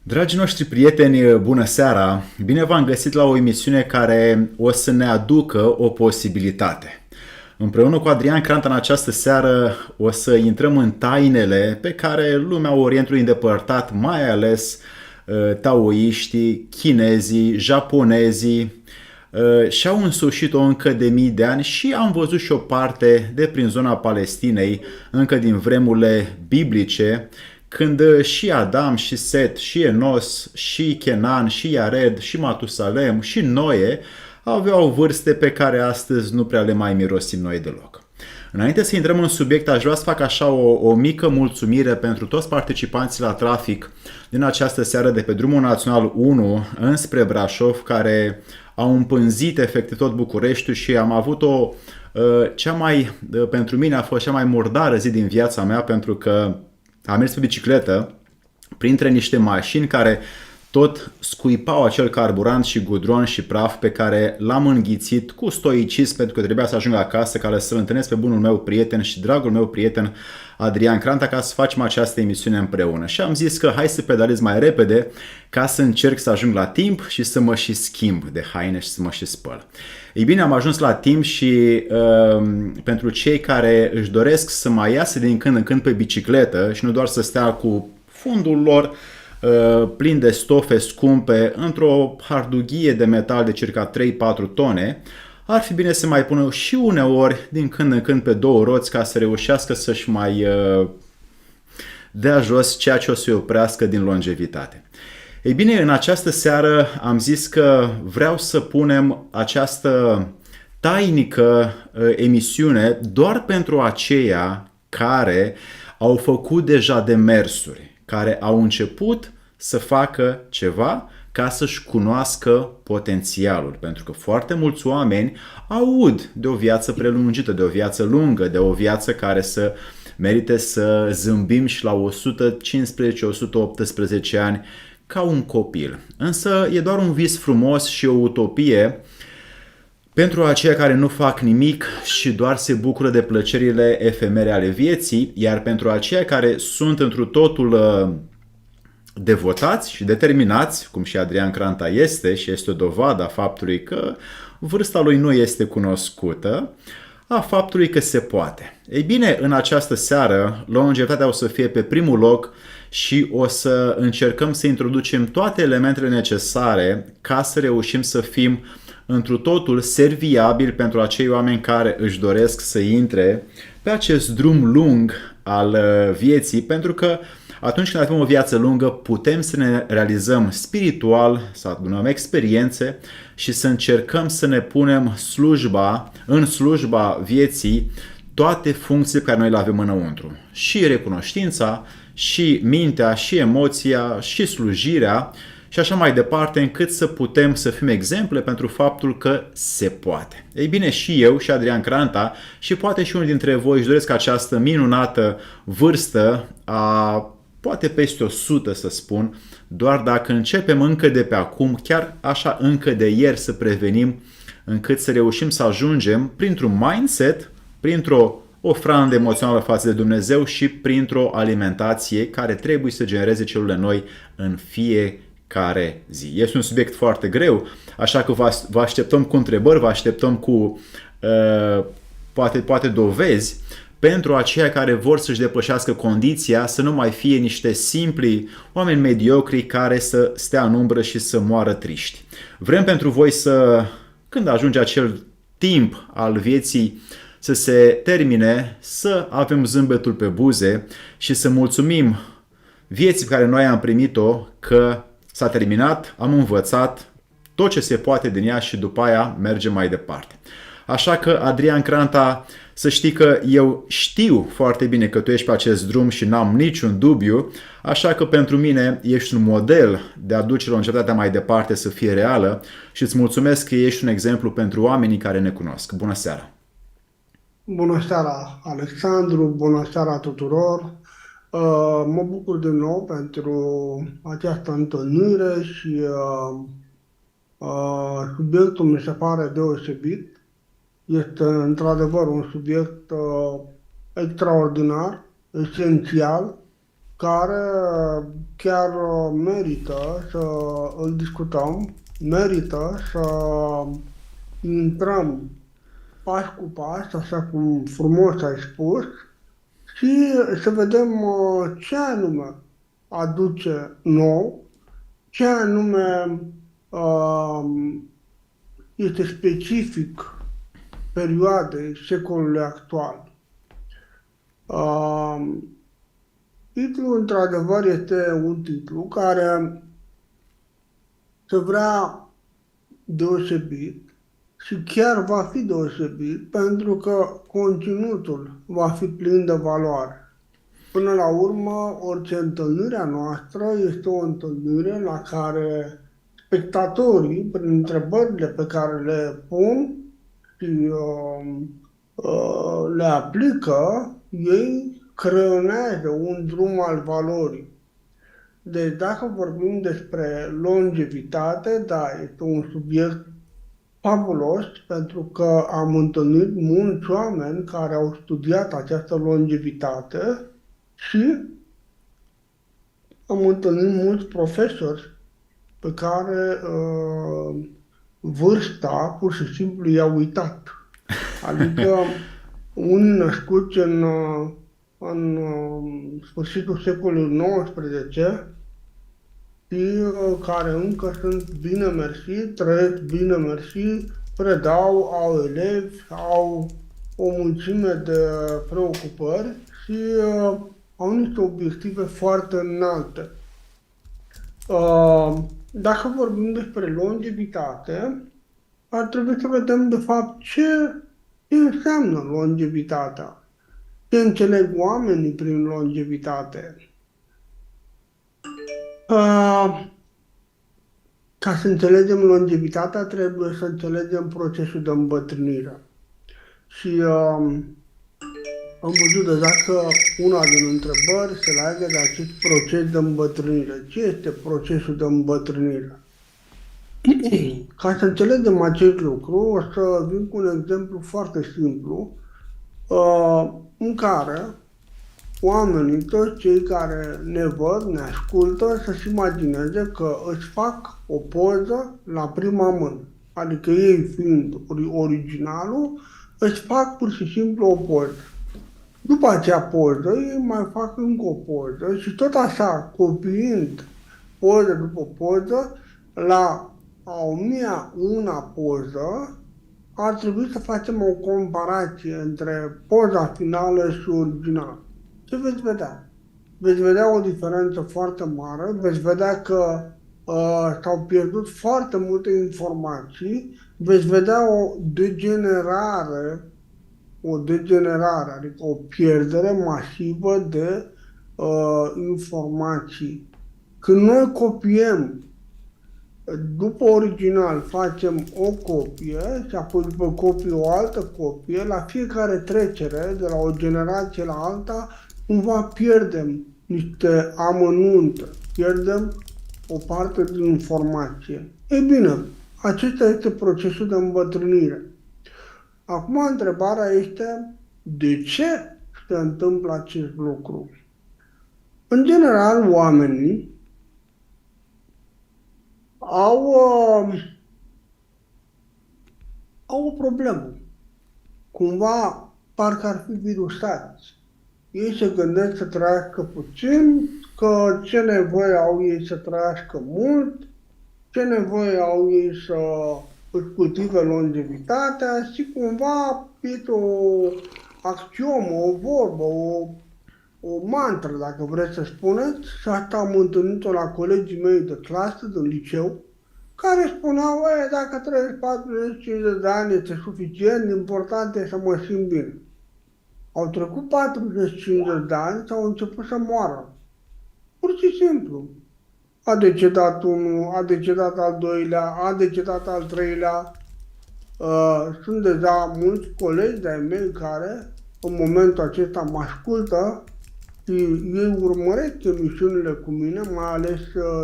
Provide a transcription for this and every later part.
Dragii noștri prieteni, bună seara! Bine v-am găsit la o emisiune care o să ne aducă o posibilitate. Împreună cu Adrian Cranta în această seară o să intrăm în tainele pe care lumea Orientului îndepărtat, mai ales taoiștii, chinezii, japonezii, și-au însușit-o încă de mii de ani și am văzut și o parte de prin zona Palestinei încă din vremurile biblice, când și Adam, și Set, și Enos, și Kenan, și Iared, și Matusalem, și Noe aveau vârste pe care astăzi nu prea le mai mirosim noi deloc. Înainte să intrăm în subiect, aș vrea să fac așa o mică mulțumire pentru toți participanții la trafic din această seară de pe drumul național 1 înspre Brașov, care au împânzit efectiv tot Bucureștiul și am avut pentru mine a fost cea mai murdară zi din viața mea, pentru că am mers pe bicicletă printre niște mașini care tot scuipau acel carburant și gudron și praf pe care l-am înghițit cu stoicism, pentru că trebuia să ajung acasă ca să-l întâlnesc pe bunul meu prieten și dragul meu prieten Adrian Cranta ca să facem această emisiune împreună. Și am zis că hai să pedalez mai repede ca să încerc să ajung la timp și să mă și schimb de haine și să mă și spăl. Ei bine, am ajuns la timp și pentru cei care își doresc să mai iasă din când în când pe bicicletă și nu doar să stea cu fundul lor plin de stofe scumpe într-o hardughie de metal de circa 3-4 tone, ar fi bine să mai pună și uneori din când în când pe două roți ca să reușească să-și mai dea jos ceea ce o să-i oprească din longevitate. Ei bine, în această seară am zis că vreau să punem această tainică emisiune doar pentru aceia care au făcut deja demersuri, care au început să facă ceva ca să-și cunoască potențialul. Pentru că foarte mulți oameni aud de o viață prelungită, de o viață lungă, de o viață care să merite să zâmbim și la 115-118 ani ca un copil. Însă e doar un vis frumos și o utopie pentru aceia care nu fac nimic și doar se bucură de plăcerile efemere ale vieții, iar pentru aceia care sunt întru totul devotați și determinați, cum și Adrian Cranta este și este o dovadă a faptului că vârsta lui nu este cunoscută, a faptului că se poate. Ei bine, în această seară, longevitatea o să fie pe primul loc și o să încercăm să introducem toate elementele necesare ca să reușim să fim întru totul serviabili pentru acei oameni care își doresc să intre pe acest drum lung al vieții, pentru că atunci când avem o viață lungă putem să ne realizăm spiritual, să adunăm experiențe și să încercăm să ne punem în slujba vieții toate funcțiile pe care noi le avem înăuntru. Și recunoștința, și mintea, și emoția, și slujirea și așa mai departe, încât să putem să fim exemple pentru faptul că se poate. Ei bine, și eu, și Adrian Cranta, și poate și unul dintre voi își doresc această minunată vârstă a poate peste 100, să spun, doar dacă începem încă de pe acum, chiar așa încă de ieri, să prevenim, încât să reușim să ajungem printr-un mindset, printr-o ofrandă emoțională față de Dumnezeu și printr-o alimentație care trebuie să genereze celule noi în fiecare zi. Este un subiect foarte greu, așa că vă așteptăm cu întrebări, vă așteptăm cu poate dovezi pentru aceia care vor să-și depășească condiția, să nu mai fie niște simpli oameni mediocri care să stea în umbră și să moară triști. Vrem pentru voi când ajunge acel timp al vieții să se termine, să avem zâmbetul pe buze și să mulțumim vieții pe care noi am primit-o că s-a terminat, am învățat tot ce se poate din ea și după aia mergem mai departe. Așa că, Adrian Cranta, să știi că eu știu foarte bine că tu ești pe acest drum și n-am niciun dubiu, așa că pentru mine ești un model de a duce longevitatea mai departe să fie reală și îți mulțumesc că ești un exemplu pentru oamenii care ne cunosc. Bună seara! Bună seara, Alexandru, bună seara tuturor. Mă bucur din nou pentru această întâlnire și subiectul mi se pare deosebit. Este într-adevăr un subiect extraordinar, esențial care chiar merită să îl discutăm, merită să intrăm pas cu pas, așa cum frumos ai spus, și să vedem ce anume aduce nou, ce anume este specific perioadei secolului actual. Titlul, într-adevăr, este un titlu care se vrea deosebit și chiar va fi deosebit pentru că conținutul va fi plin de valoare. Până la urmă, orice întâlnire a noastră este o întâlnire la care spectatorii, prin întrebările pe care le pun și le aplică, ei creionează un drum al valorii. Deci dacă vorbim despre longevitate, da, este un subiect fabulos pentru că am întâlnit mulți oameni care au studiat această longevitate și am întâlnit mulți profesori pe care vârsta pur și simplu i-a uitat. Adică unii născuți în sfârșitul secolului XIX și care încă sunt bine mersi, trăiesc bine mersi, predau, au elevi, au o mulțime de preocupări și au niște obiective foarte înalte. Dacă vorbim despre longevitate, ar trebui să vedem de fapt ce înseamnă longevitatea, ce înțeleg oamenii prin longevitate. Ca să înțelegem longevitatea, trebuie să înțelegem procesul de îmbătrânire. Și am văzut deja că una din întrebări se leagă de acest proces de îmbătrânire. Ce este procesul de îmbătrânire? Ca să înțelegem acest lucru, o să vin cu un exemplu foarte simplu, în care oamenii, toți cei care ne văd, ne ascultă, să-și imagineze că își fac o poză la prima mână. Adică ei fiind originalul, își fac pur și simplu o poză. După acea poză, ei mai fac încă o poză și tot așa, copiind poză după poză, la a 1001 poză, ar trebui să facem o comparație între poza finală și originală. Ce veți vedea? Veți vedea o diferență foarte mare, veți vedea că s-au pierdut foarte multe informații, veți vedea o degenerare, adică o pierdere masivă de informații. Când noi copiem, după original facem o copie și apoi după copie o altă copie, la fiecare trecere de la o generație la alta, cumva pierdem niște amănunte, pierdem o parte din informație. Ei bine, acesta este procesul de îmbătrânire. Acum întrebarea este, de ce se întâmplă acest lucru? În general, oamenii au o problemă. Cumva, parcă ar fi virusați. Ei se gândesc să trăiască puțin, că ce nevoie au ei să trăiască mult, ce nevoie au ei să își cultive longevitatea și cumva este o axiomă, o vorbă, o mantră, dacă vreți să spuneți, și asta am întâlnit-o la colegii mei de clasă, din liceu, care spuneau, dacă trăiești 40-50 de ani este suficient, important e să mă simt bine. Au trecut 40-50 de ani și au început să moară. Pur și simplu. A decedat unul, a decedat al doilea, a decedat al treilea. Sunt deja mulți colegi de-ai mei care în momentul acesta mă ascultă și ei urmăresc emisiunile cu mine, mai ales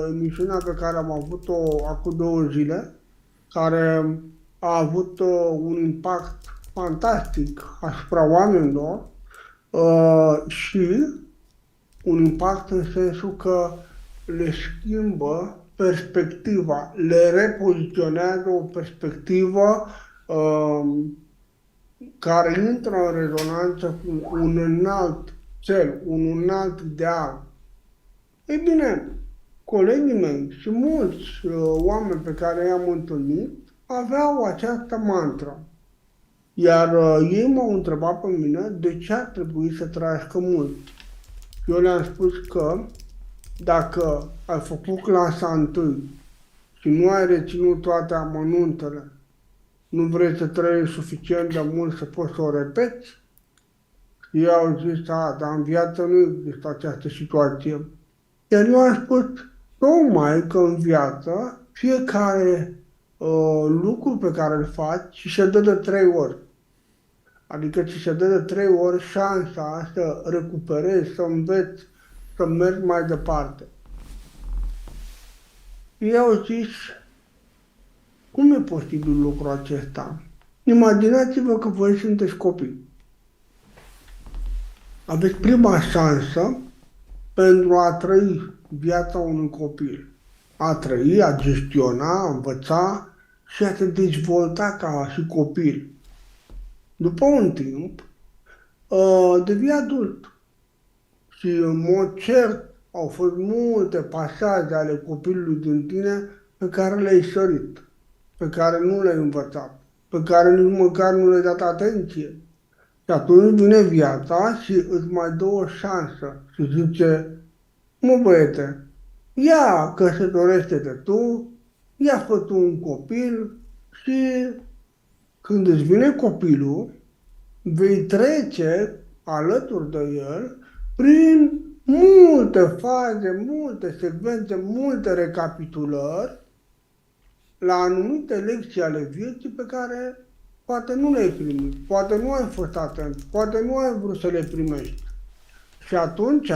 emisiunea pe care am avut-o acum 2 zile, care a avut un impact fantastic asupra oamenilor și un impact în sensul că le schimbă perspectiva, le repoziționează o perspectivă care intră în rezonanță cu un înalt cel, un înalt ideal. Ei bine, colegii mei și mulți oameni pe care i-am întâlnit aveau această mantră. Iar ei m-au întrebat pe mine de ce ar trebui să trăiască mult. Eu le-am spus că dacă ai făcut clasa 1 și nu ai reținut toate amănuntele, nu vrei să trăiești suficient de mult să poți să o repeți? Ei au zis, dar în viață nu există această situație. Iar eu am spus, tocmai că în viață fiecare lucru pe care îl faci și se dă de 3 ori. Adică ți se dă de 3 ori șansa să recuperezi, să înveți, să mergi mai departe. Ei au zis, cum e posibil lucrul acesta? Imaginați-vă că voi sunteți copii. Aveți prima șansă pentru a trăi viața unui copil. A trăi, a gestiona, a învăța și a te dezvolta ca și copil. După un timp, devii adult. Și în mod cert au fost multe pasaje ale copilului din tine pe care le-ai sărit, pe care nu le-ai învățat, pe care nici măcar nu le-ai dat atenție. Și atunci vine viața și îți mai dă o șansă și zice, mă băiete, ia căsătorește-te tu, ia fă tu un copil și când îți vine copilul, vei trece alături de el prin multe faze, multe secvențe, multe recapitulări la anumite lecții ale vieții pe care poate nu le-ai primit, poate nu ai fost atent, poate nu ai vrut să le primești. Și atunci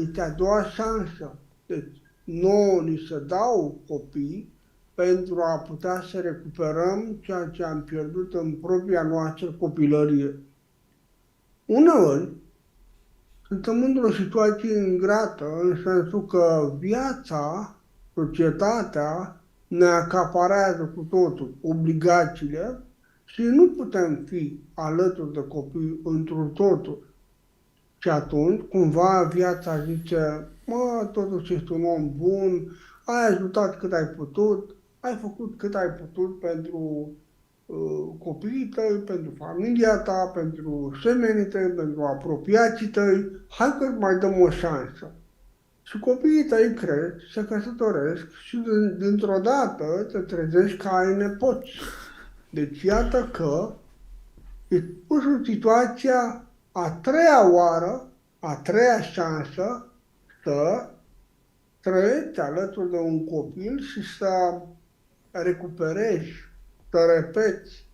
este a doua șansă. Deci nouă ni se dau copii pentru a putea să recuperăm ceea ce am pierdut în propria noastră copilărie. Uneori, suntem într-o situație ingrată, în sensul că viața, societatea, ne acaparează cu totul obligațiile și nu putem fi alături de copii într-un totul. Și atunci, cumva, viața zice, mă, totuși ești un om bun, ai ajutat cât ai putut, ai făcut cât ai putut pentru copiii tăi, pentru familia ta, pentru semenii tăi, pentru apropiații tăi, hai că îți mai dăm o șansă. Și copiii tăi cresc, se căsătoresc și dintr-o dată te trezești că ai nepoți. Deci iată că e pus în situația a treia oară, a treia șansă să trăiești alături de un copil și să recuperezi, să repeți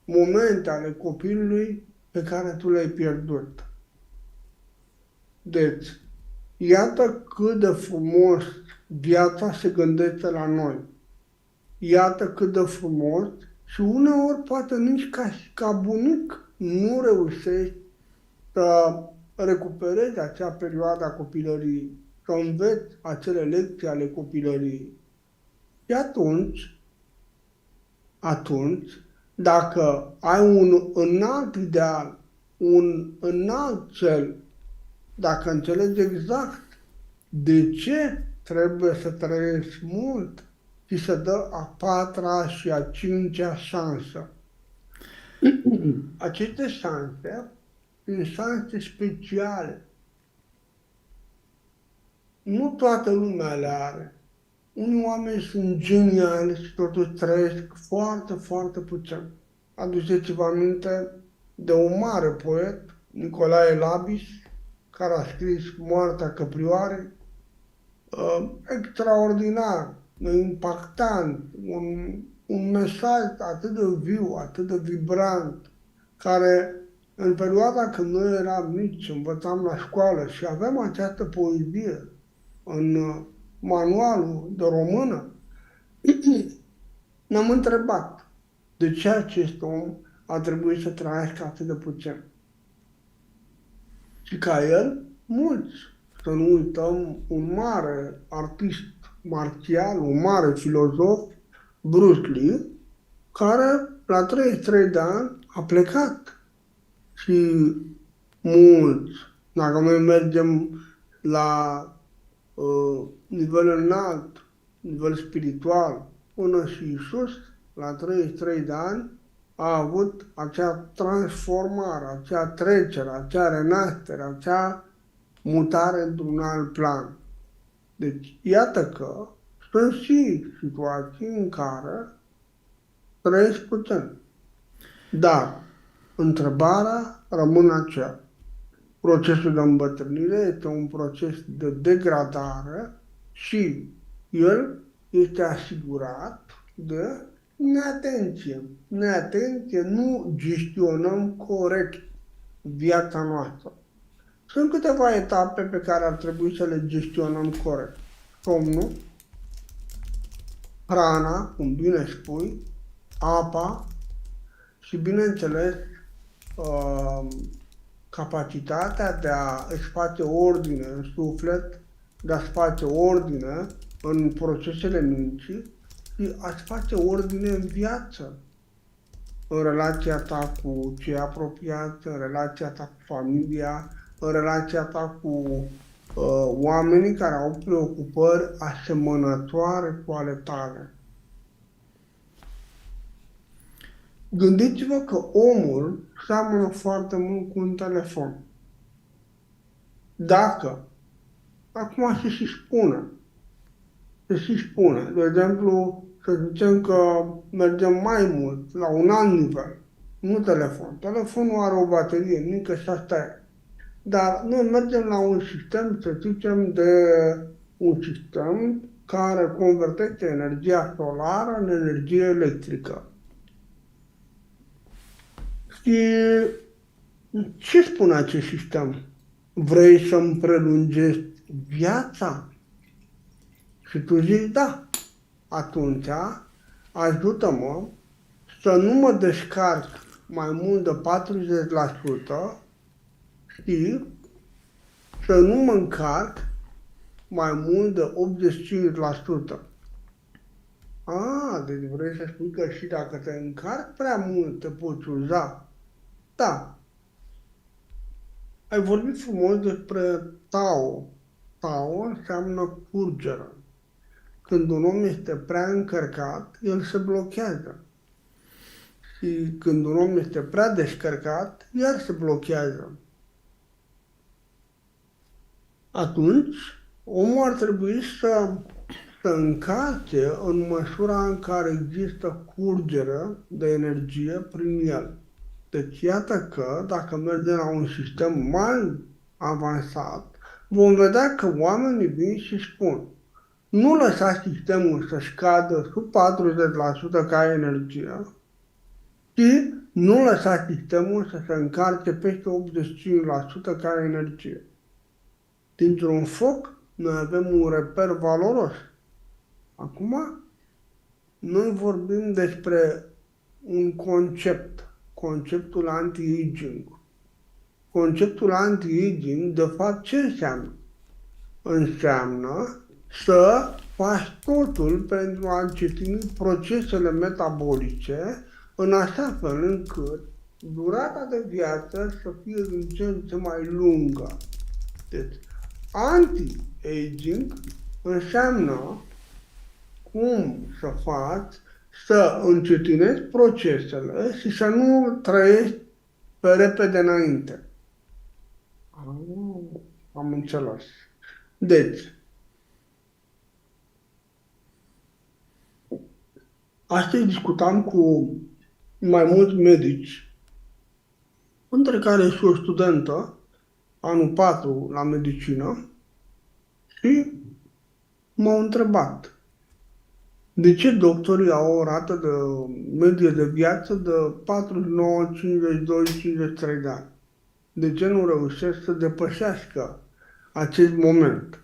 momente ale copilului pe care tu le-ai pierdut. Deci, iată cât de frumos viața se gândește la noi. Iată cât de frumos și uneori poate nici ca bunic nu reușești să recuperezi acea perioadă a copilăriei, să înveți acele lecții ale copilăriei. Și atunci, dacă ai un înalt ideal, un înalt cel, dacă înțelegi exact de ce trebuie să trăiești mult, ți se dă a 4-a și a 5-a șansă. Aceste șanse sunt șanse speciale. Nu toată lumea le are. Unii oameni sunt geniali și totuși trăiesc foarte, foarte puțin. Aduceți-vă aminte de un mare poet, Nicolae Labis, care a scris Moartea căprioarei, extraordinar, impactant, un mesaj atât de viu, atât de vibrant, care în perioada când noi eram mici, învățam la școală și aveam această poezie în manualul de română, ne-am întrebat de ce acest om a trebuit să trăiască atât de puțin. Și ca el, mulți. Să nu uităm un mare artist marțial, un mare filozof, Bruce Lee, care la 33 de ani a plecat. Și mulți, dacă noi mergem la nivel înalt, nivel spiritual, până și Iisus, la 33 de ani, a avut acea transformare, acea trecere, acea renaștere, acea mutare într-un alt plan. Deci, iată că sunt și situații în care trăiesc puțin. Dar întrebarea rămâne aceea. Procesul de îmbătrânire este un proces de degradare și el este asigurat de neatenție. Neatenție, nu gestionăm corect viața noastră. Sunt câteva etape pe care ar trebui să le gestionăm corect. Somnul, hrana, cum bine spui, apa și, bineînțeles, capacitatea de a își face ordine în suflet, de a-și face ordine în procesele minții și a-și face ordine în viață, în relația ta cu cei apropiați, în relația ta cu familia, în relația ta cu oamenii care au preocupări asemănătoare cu ale tale. Gândiți-vă că omul seamănă foarte mult cu un telefon. Dacă, acum se și spune, de exemplu, să zicem că mergem mai mult, la un alt nivel, nu telefon. Telefonul are o baterie mică și asta e. Dar noi mergem la un sistem, să zicem, de un sistem care convertește energia solară în energie electrică. Și ce spune acest sistem? Vrei să-mi prelungești viața? Și tu zici da. Atunci ajută-mă să nu mă descarc mai mult de 40% și să nu mă încarc mai mult de 85%. Deci vrei să spui că și dacă te încarci prea mult te poți uza. Da. Ai vorbit frumos despre Tao. Tao înseamnă curgere. Când un om este prea încărcat, el se blochează. Și când un om este prea descărcat, el se blochează. Atunci, omul ar trebui să încarce în măsura în care există curgere de energie prin el. Deci iată că dacă mergem la un sistem mai avansat, vom vedea că oamenii vin și spun nu lăsa sistemul să scadă sub 40% ca energie, ci nu lăsa sistemul să se încarce peste 85% ca energie. Dintr-un foc, noi avem un reper valoros. Acum, noi vorbim despre un concept, conceptul anti-aging. Conceptul anti-aging, de fapt, ce înseamnă? Înseamnă să faci totul pentru a încetini procesele metabolice în așa fel încât durata de viață să fie din ce în ce mai lungă. Deci, anti-aging înseamnă cum să faci să încetinești procesele și să nu trăiești pe repede înainte. Am înțeles. Deci, astăzi discutam cu mai mulți medici, între care și o studentă, anul 4 la medicină, și m-au întrebat de ce doctorii au o rată de medie de viață de 49, 52, 53 de ani. De ce nu reușesc să depășească acest moment?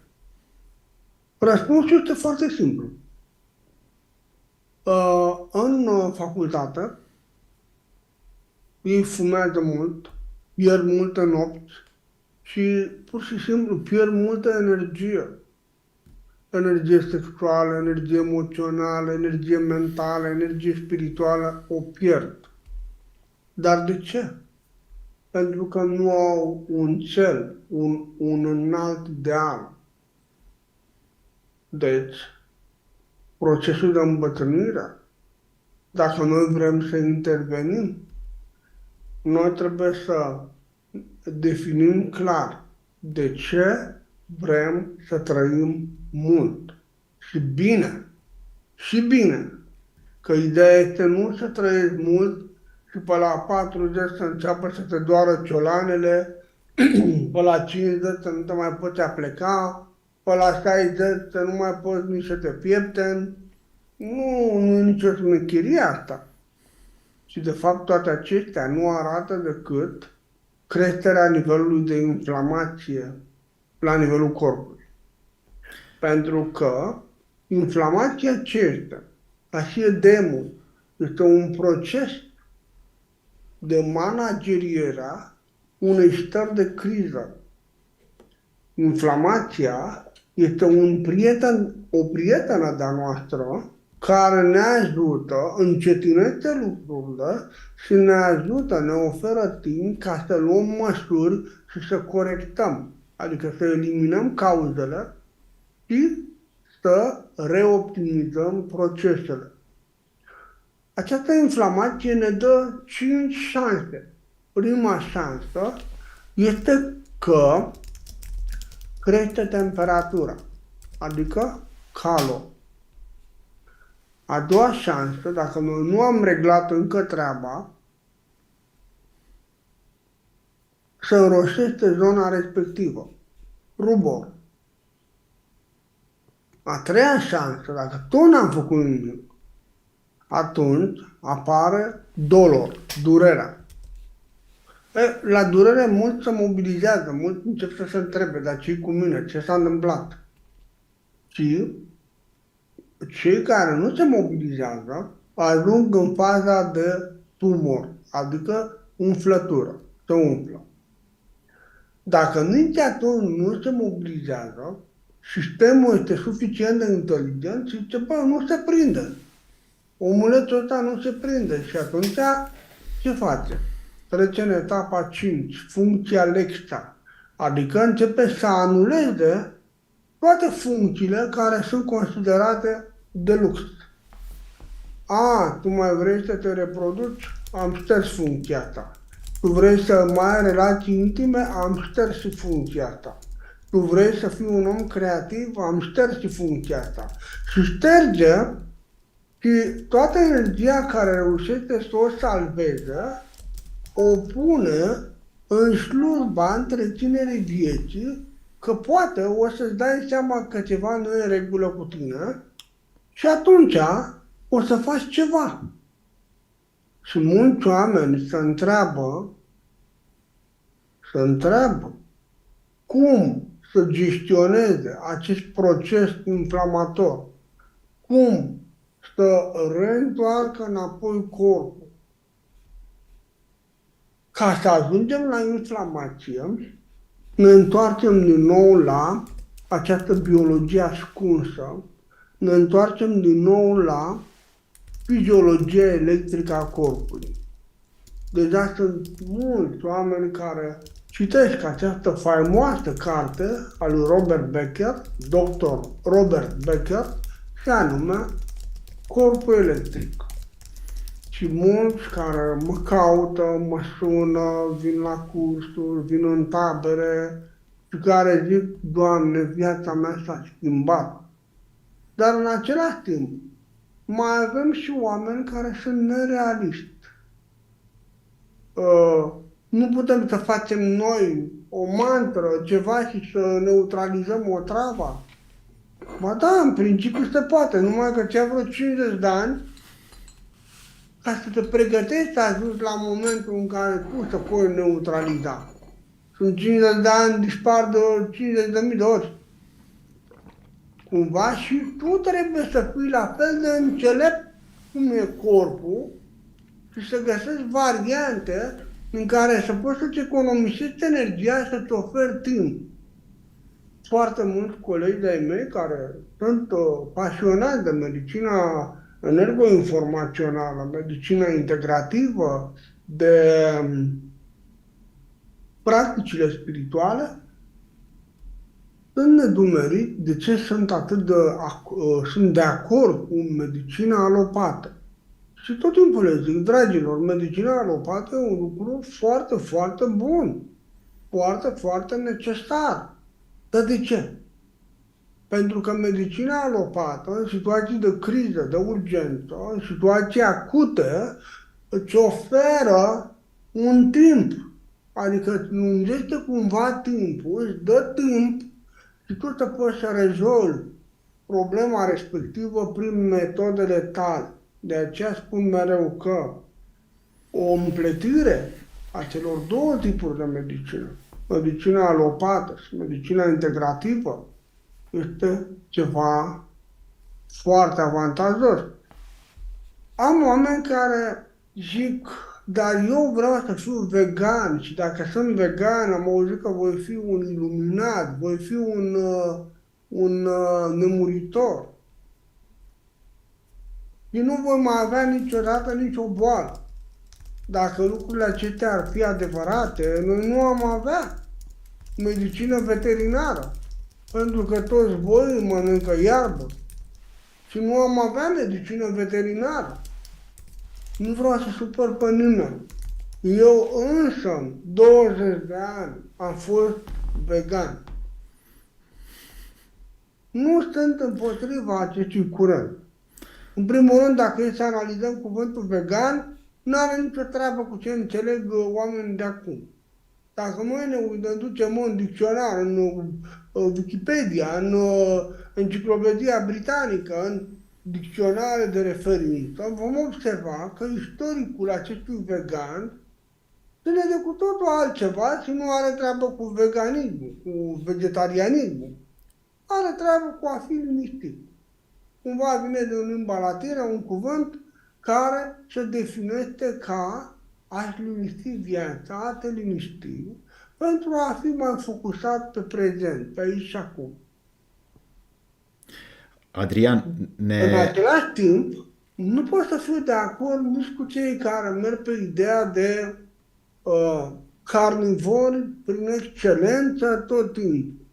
Răspunsul este foarte simplu. În facultate, ei fumează mult, pierd multe nopți, și pur și simplu pierd multă energie. Energie sexuală, energie emoțională, energie mentală, energie spirituală, o pierd. Dar de ce? Pentru că nu au un cel, un înalt deal. Deci, procesul de îmbătrânire, dacă noi vrem să intervenim, noi trebuie să definim clar de ce vrem să trăim mult și bine. Și bine. Că ideea este nu să trăiești mult și pe la 40 să înceapă să te doară ciolanele, pe la 50 să nu te mai poți apleca, pe la 60 să nu mai poți nici să te piepteni. Nu e nicio smecherie asta. Și de fapt toate acestea nu arată decât creșterea nivelului de inflamație la nivelul corpului. Pentru că inflamația ce este? Ca și edemul, este un proces de manageriere unei stări de criză. Inflamația este o prietenă de-a noastră care ne ajută, încetinește lucrurile și ne ajută, ne oferă timp ca să luăm măsuri și să corectăm. Adică să eliminăm cauzele și să reoptimizăm procesele. Această inflamație ne dă 5 șanse. Prima șansă este că crește temperatura, adică calo. A doua șansă, dacă noi nu am reglat încă treaba, să înroșește zona respectivă, rubor. A treia șansă, dacă tot n-am făcut nimic, atunci apare dolor, durerea. La durere mulți se mobilizează, mulți încep să se întrebe, dar ce-i cu mine, ce s-a întâmplat? Și cei care nu se mobilizează ajung în faza de tumor, adică umflătură, se umflă. Dacă nici atunci nu se mobilizează, sistemul este suficient de inteligent și zice, bă, nu se prinde. Omulețul ăsta nu se prinde și atunci ce face? Trece în etapa 5, funcția lexta, adică începe să anuleze toate funcțiile care sunt considerate de lux. Tu mai vrei să te reproduci? Am șters funcția asta. Tu vrei să mai ai relații intime? Am șters și funcția asta. Tu vrei să fii un om creativ? Am șters și funcția asta. Și șterge și toată energia care reușește să o salveze, o pune în slujba întreținerii vieții, că poate o să-ți dai seama că ceva nu e în regulă cu tine și atunci o să faci ceva. Și mulți oameni se întreabă cum să gestioneze acest proces inflamator, cum să reîntoarcă înapoi corpul. Ca să ajungem la inflamație, ne întoarcem din nou la această biologie ascunsă, ne întoarcem din nou la fiziologia electrică a corpului. Deja sunt mulți oameni care citesc această faimoasă carte a lui Robert Becker, Dr. Robert Becker, și anume Corpul electric. Și mulți care mă caută, mă sună, vin la cursuri, vin în tabere și care zic, Doamne, viața mea s-a schimbat. Dar în același timp, mai avem și oameni care sunt nerealiști. Nu putem să facem noi o mantră, ceva și să neutralizăm otrava. Ba da, în principiu se poate, numai că ți-a vreo 50 de ani ca să te pregătești să ajungi la momentul în care tu să poți neutraliza. Sunt 50 de ani, dispar de 50.000 de ori. Cumva și tu trebuie să fii la fel de înțelept cum e corpul și să găsești variante în care să poți să-ți economisești energia și să-ți oferi timp. Foarte mulți colegi de-ai mei care sunt pasionați de medicina energoinformațională, medicina integrativă, de practicile spirituale, sunt nedumerit de ce sunt sunt de acord cu medicina alopată. Și tot timpul le zic, dragilor, medicina alopată e un lucru foarte, foarte bun, foarte, foarte necesar. Dar de ce? Pentru că medicina alopată, în situații de criză, de urgență, în situații acute, îți oferă un timp. Adică îți lungește cumva timpul, îți dă timp și tu să poți să rezolvi problema respectivă prin metodele tale. De aceea spun mereu că o împletire a celor două tipuri de medicină, medicina alopată și medicina integrativă, este ceva foarte avantajos. Am oameni care zic, dar eu vreau să fiu vegan și dacă sunt vegan am auzit că voi fi un iluminat, voi fi un nemuritor. Și nu voi mai avea niciodată nicio boală. Dacă lucrurile acestea ar fi adevărate, noi nu am avea medicină veterinară, pentru că toți voi mănâncă iarbă și nu am avea medicină veterinară. Nu vreau să supăr pe nimeni. Eu însă, 20 de ani, am fost vegan. Nu sunt împotriva acestui curent. În primul rând, dacă e să analizăm cuvântul vegan, nu are nicio treabă cu ce înțeleg oamenii de acum. Dacă noi ne ducem în dicționar, în Wikipedia, în Enciclopedia Britanică, în dicționare de referință, vom observa că istoricul acestui vegan ține de cu totul altceva și nu are treabă cu veganismul, cu vegetarianismul. Are treabă cu a fi liniștit. Cumva vine din limba latină un cuvânt care se definește ca a-și liniști viața, a te liniști, pentru a fi mai focusat pe prezent, pe aici și acum. Adrian, În același timp, nu pot să fiu de acord nici cu cei care merg pe ideea de carnivori prin excelență tot timpul.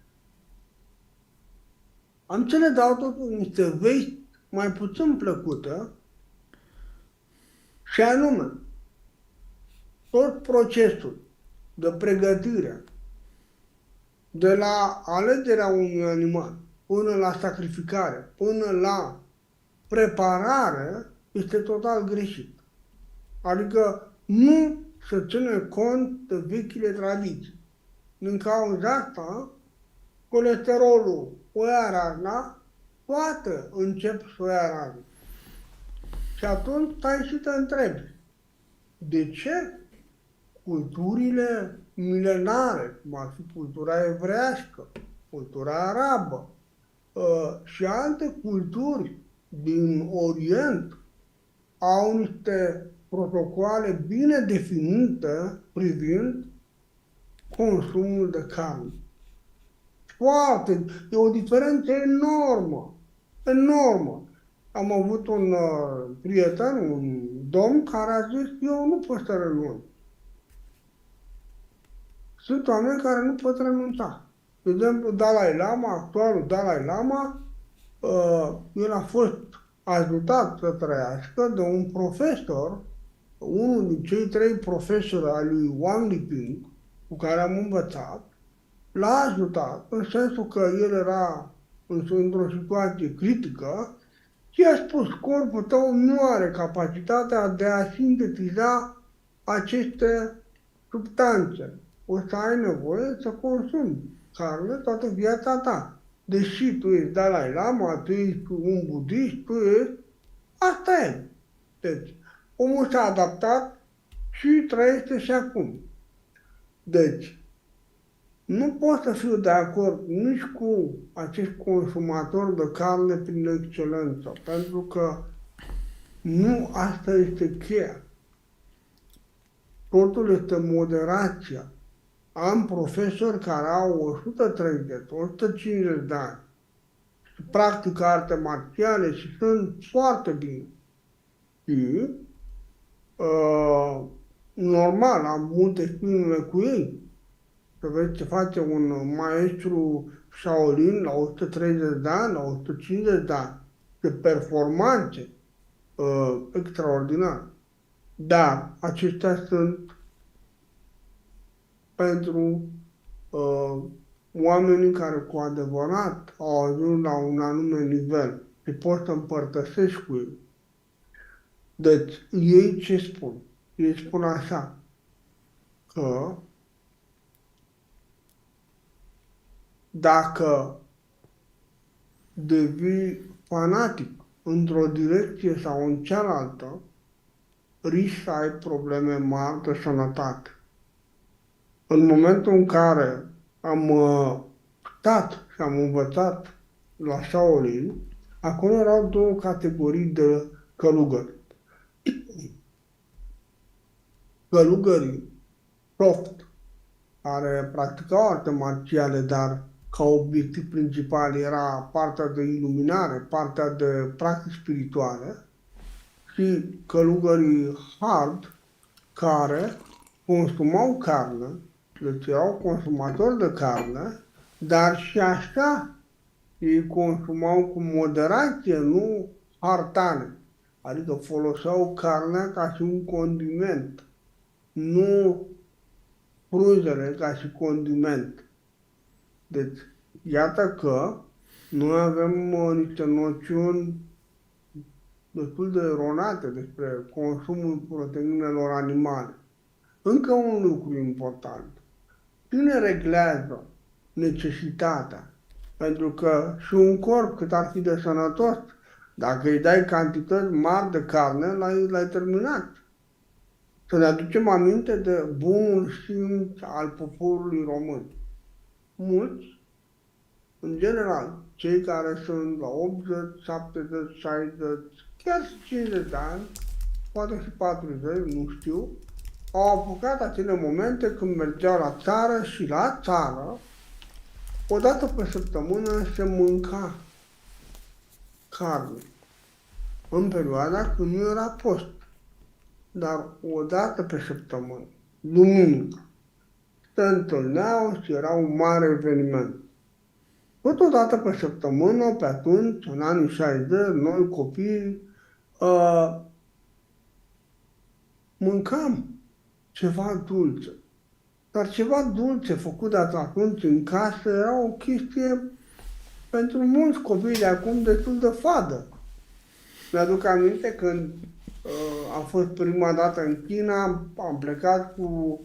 Am să le dau totuși niște vești mai puțin plăcute, și anume, tot procesul de pregătire, de la alegerea unui animal, până la sacrificare, până la preparare, este total greșit. Adică nu se ține cont de vechile tradiții. Din cauza asta, colesterolul o ia razna, poate încep să o ia razna. Și atunci stai și te întrebi, de ce culturile milenare, cum ar fi cultura evrească, cultura arabă și alte culturi din Orient, au niște protocoale bine definite privind consumul de carne. E o diferență enormă, enormă. Am avut un prieten, un domn, care a zis, eu nu pot să renunț. Sunt oameni care nu pot renunța. De exemplu, Dalai Lama, actualul Dalai Lama, el a fost ajutat să trăiască de un profesor, unul din cei 3 profesori al lui Wang Liping, cu care am învățat, l-a ajutat în sensul că el era într-o situație critică și a spus, corpul tău nu are capacitatea de a sintetiza aceste substanțe. O să ai nevoie să consumi carne toată viața ta. Deși tu ești Dalai Lama, tu ești un budist, tu ești... Asta e. Deci, omul s-a adaptat și trăiește și acum. Deci, nu pot să fiu de acord nici cu acești consumatori de carne prin excelență, pentru că nu asta este cheia. Totul este moderația. Am profesori care au 130, 150 de ani și practică arte marțiale și sunt foarte bine. Și, normal, am multe filme cu ei. Să vezi ce face un maestru Shaolin la 130 de ani, la 150 de ani, de performanțe extraordinare. Dar acestea sunt pentru oamenii care cu adevărat au ajuns la un anume nivel și poți să împărtășești cu ei. Deci, ei ce spun? Ei spun așa, că dacă devii fanatic într-o direcție sau în cealaltă, risci să ai probleme mari de sănătate. În momentul în care am stat și am învățat la Shaolin, acolo erau două categorii de călugări. Călugării soft, care practicau arte marțiale, dar ca obiectiv principal era partea de iluminare, partea de practici spirituale, și călugării hard, care consumau carne, deci erau consumatori de carne, dar și așa ei consumau cu moderație, nu hartane. Adică foloseau carnea ca și un condiment, nu frunzele ca și condiment. Deci, iată că noi avem niște noțiuni destul de eronate despre consumul proteinelor animale. Încă un lucru important. Cine reglează necesitatea? Pentru că și un corp, cât ar fi de sănătos, dacă îi dai cantități mari de carne, l-ai terminat. Să ne aducem aminte de bunul simț al poporului român. Mulți, în general, cei care sunt la 80, 70, 60, chiar și 50 de ani, poate și 40, nu știu, au apucat acele momente când mergeau la țară și la țară, o dată pe săptămână se mânca carne. În perioada când nu era post. Dar o dată pe săptămână, duminică, se întâlneau și era un mare eveniment. Tot o dată pe săptămână, pe atunci, în anii 60, noi copii, mâncam ceva dulce. Dar ceva dulce făcut de atunci în casă era o chestie pentru mulți copii de acum destul de fadă. Mi-aduc aminte când am fost prima dată în China, am plecat cu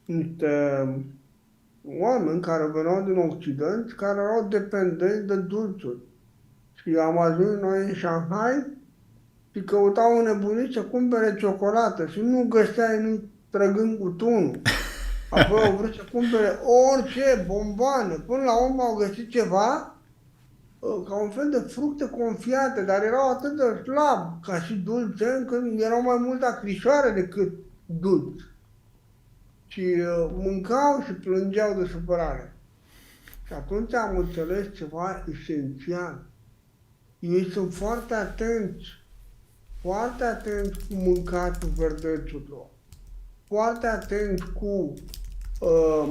niște oameni care veneau din Occident, care erau dependenți de dulciuri. Și am ajuns noi în Shanghai și căutau înnebunit să cumpere ciocolată și nu găseai nici trăgând cu tunul. Apoi au vrut să cumpere orice, bomboane. Până la urmă au găsit ceva ca un fel de fructe confiate, dar erau atât de slab ca și dulce, încât erau mai mult acrișoare decât dulci. Și mâncau și plângeau de supărare. Și atunci am înțeles ceva esențial. Ei sunt foarte atenți cu mâncatul verdețurilor, foarte atenți cu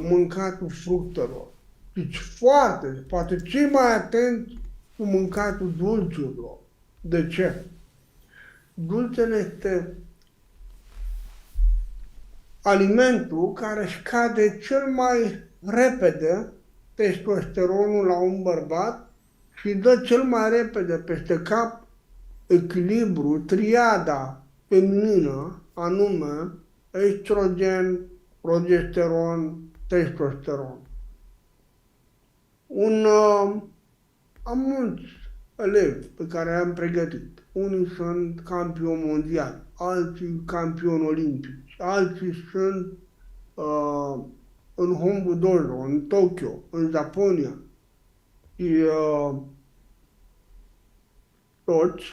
mâncatul fructelor. Deci foarte, poate cei mai atenți cu mâncatul dulciurilor. De ce? Dulcele este alimentul care scade cel mai repede testosteronul la un bărbat și dă cel mai repede peste cap echilibru, triada feminină, anume estrogen, progesteron, testosteron. Am mulți elevi pe care i-am pregătit. Unii sunt campioni mondiali, alții campioni olimpici, alții sunt în Hombu Dojo, în Tokyo, în Japonia. Și toți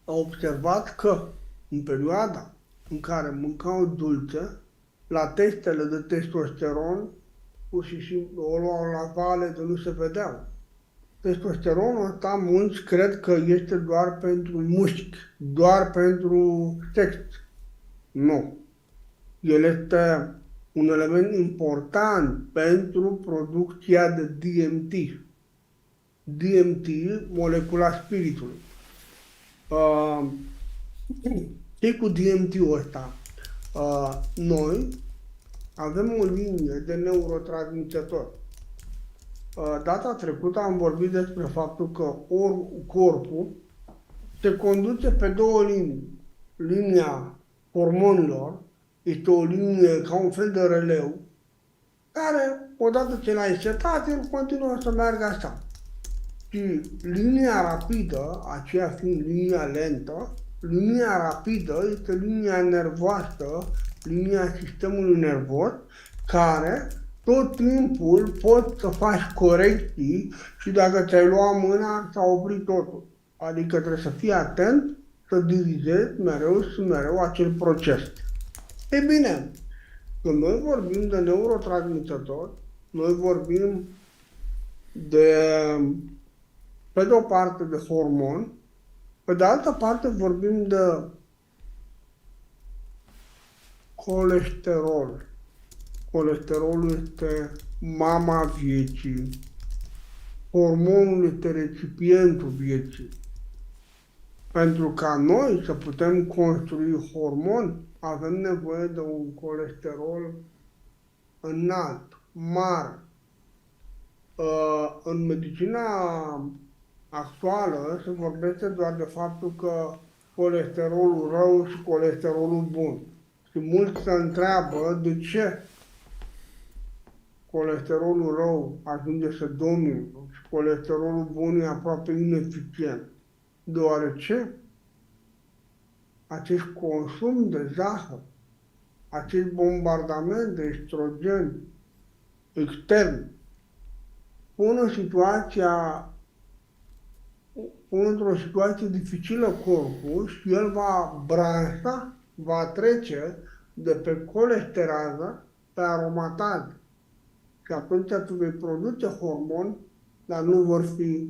au observat că în perioada în care mâncau dulce, la testele de testosteron, pur și simplu o luau la vale de nu se vedeau. Testosteronul ăsta, mulți cred că este doar pentru mușchi, doar pentru sex. Nu. El este un element important pentru producția de DMT. DMT, molecula spiritului. Ce cu DMT-ul ăsta? Noi avem o linie de neurotransmițători. Data trecută am vorbit despre faptul că corpul se conduce pe două linii. Linia hormonilor este o linie ca un fel de releu, care, odată ce l-ai setat, el continuă să meargă așa. Și linia rapidă, aceea fiind linia lentă, linia rapidă este linia nervoasă, linia sistemului nervos, care tot timpul poți să faci corecții și dacă ți-ai luat mâna, s-a oprit totul. Adică trebuie să fii atent să dirigezi mereu și mereu acel proces. E bine, când noi vorbim de neurotransmițători, noi vorbim de, pe de o parte, de hormoni, pe de altă parte vorbim de colesterol. Colesterolul este mama vieții. Hormonul este recipientul vieții. Pentru ca noi să putem construi hormoni, avem nevoie de un colesterol înalt, mare. În medicina actuală se vorbește doar de faptul că colesterolul rău și colesterolul bun. Și mulți se întreabă de ce colesterolul rău ajunge să domine și colesterolul bun e aproape ineficient. Deoarece acest consum de zahăr, acest bombardament de estrogen extern, pune într-o situație dificilă corpul și el va branșa, va trece de pe colesterază pe aromatază. Și atunci tu vei produce hormoni, dar nu vor fi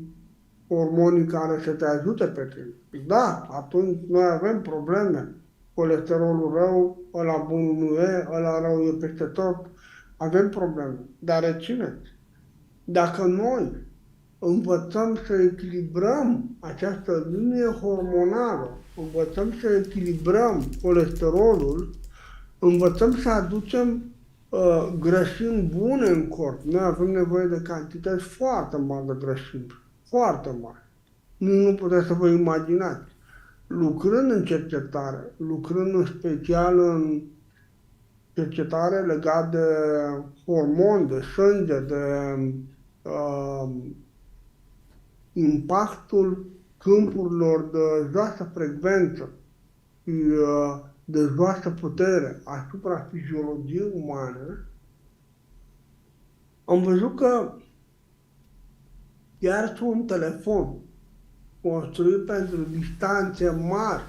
hormonii care să te ajute pe tine. Da, atunci noi avem probleme. Colesterolul rău, ăla bun nu e, ăla rău e peste tot. Avem probleme. Dar rețineți, dacă noi învățăm să echilibrăm această linie hormonală, învățăm să echilibrăm colesterolul, învățăm să aducem grăsimi bune în corp. Noi avem nevoie de cantități foarte mari de grăsimi. Foarte mari. Nu puteți să vă imaginați. Lucrând în cercetare, lucrând în special în cercetare legat de hormoni, de sânge, de impactul câmpurilor de joasă frecvență și de joasă putere asupra fiziologiei umane, am văzut că chiar și un telefon construit pentru distanțe mari,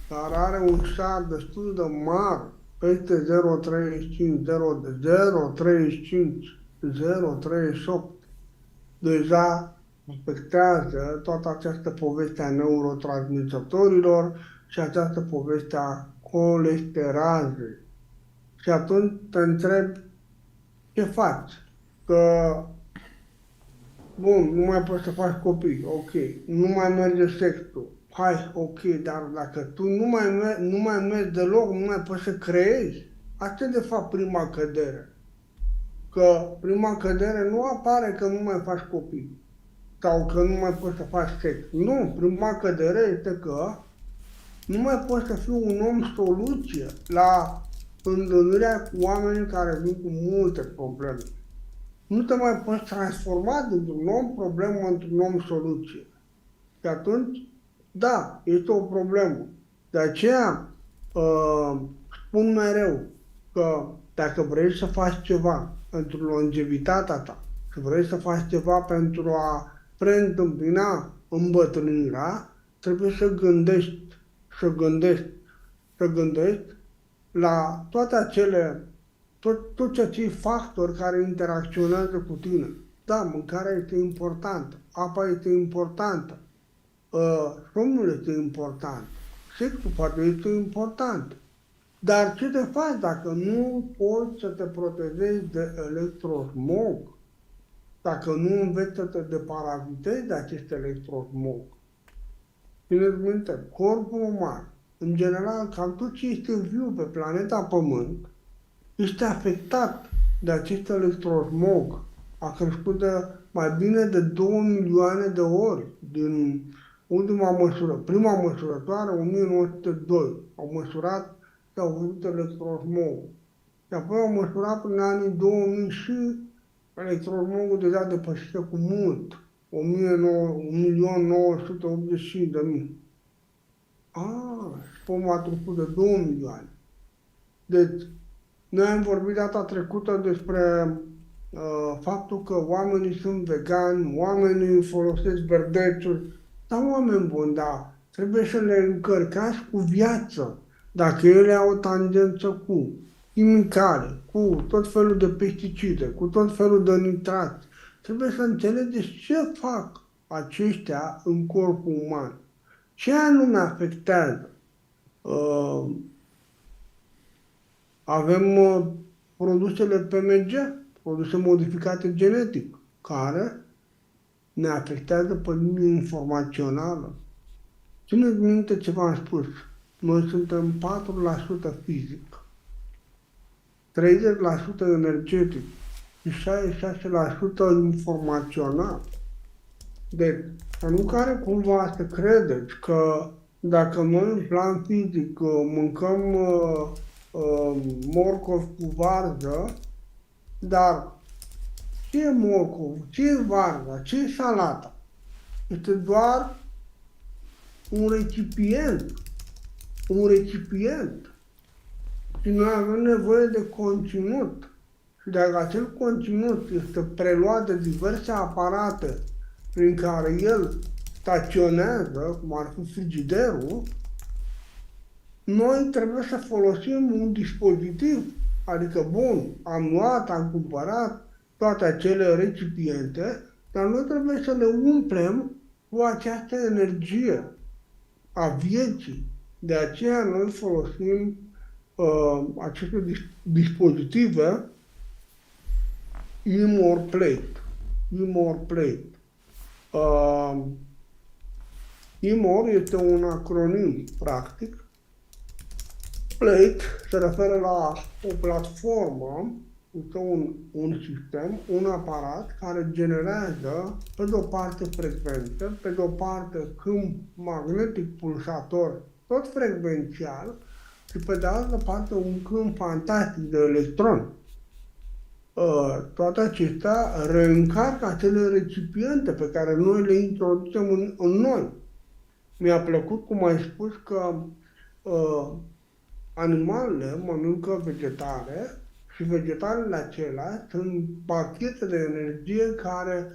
care are un șar destul de mare, peste 0,35, 0,35, 0,38, deja afectează toată această poveste a neurotransmițătorilor și această poveste a colesterazei. Și atunci te întreb, ce faci? Că, bun, nu mai poți să faci copii, ok, nu mai merge sexul, hai, ok, dar dacă tu nu mai mergi deloc, nu mai poți să creezi, asta e de fapt prima cădere. Că prima cădere nu apare că nu mai faci copii sau că nu mai poți să faci sex. Nu, prima cădere este că nu mai poți să fii un om soluție la întâlnirea cu oamenii care vin cu multe probleme. Nu te mai poți transforma dintr-un om problemă într-un om soluție. Și atunci, da, este o problemă. De aceea spun mereu că dacă vrei să faci ceva pentru longevitatea ta, că vrei să faci ceva pentru a preîntâmpina îmbătrânirea, trebuie să gândești la toate toți acei factori care interacționează cu tine. Da, mâncarea este importantă, apa este importantă, somnul este important, sexul poate este important. Dar ce te faci dacă nu poți să te protejezi de electrosmog? Dacă nu înveți să te deparazitezi de acest electrosmog? Țineți minte, corpul uman, în general, cam tot ce este viu pe planeta Pământ, este afectat de acest electrosmog. A crescut de mai bine de 2 milioane de ori din ultima măsură. Prima măsurătoare, 1902, au măsurat și au văzut electrosmogul. Și apoi au măsurat prin anii 2000 și electrosmogul deja depășise cu mult, 1.985.000. Și pomul a trecut de 2 milioane. Deci, noi am vorbit data trecută despre faptul că oamenii sunt vegani, oamenii folosesc verdețuri, dar oameni buni, da, trebuie să le încărcați cu viață. Dacă ele au o tangență cu chimicale, cu tot felul de pesticide, cu tot felul de nitrați, trebuie să înțelegeți ce fac aceștia în corpul uman. Ce anume afectează? Avem produsele PMG, produse modificate genetic, care ne afectează pe linie informațională. Țineți minte ce v-am spus. Noi suntem 4% fizic, 30% energetic și 66% informațional. Deci, să nu care cumva să credeți că dacă noi în plan fizic mâncăm morcov cu varză, dar ce e morcov, ce e varza, ce e salata? Este doar un recipient. Și noi avem nevoie de conținut. Și dacă acel conținut este preluat de diverse aparate prin care el staționează, cum ar fi frigiderul, noi trebuie să folosim un dispozitiv. Adică, bun, am cumpărat toate acele recipiente, dar noi trebuie să le umplem cu această energie a vieții. De aceea noi folosim aceste dispozitive Imor Plate. Imor este un acronim practic. Plate se referă la o platformă, este un sistem, un aparat care generează pe de o parte frecvențe, pe de o parte câmp magnetic pulsator tot frecvențial și pe de altă parte un câmp fantastic de electroni. Toate acestea reîncarcă acele recipiente pe care noi le introducem în noi. Mi-a plăcut, cum ai spus, că animalele mănâncă vegetale și vegetalele acelea sunt pachete de energie care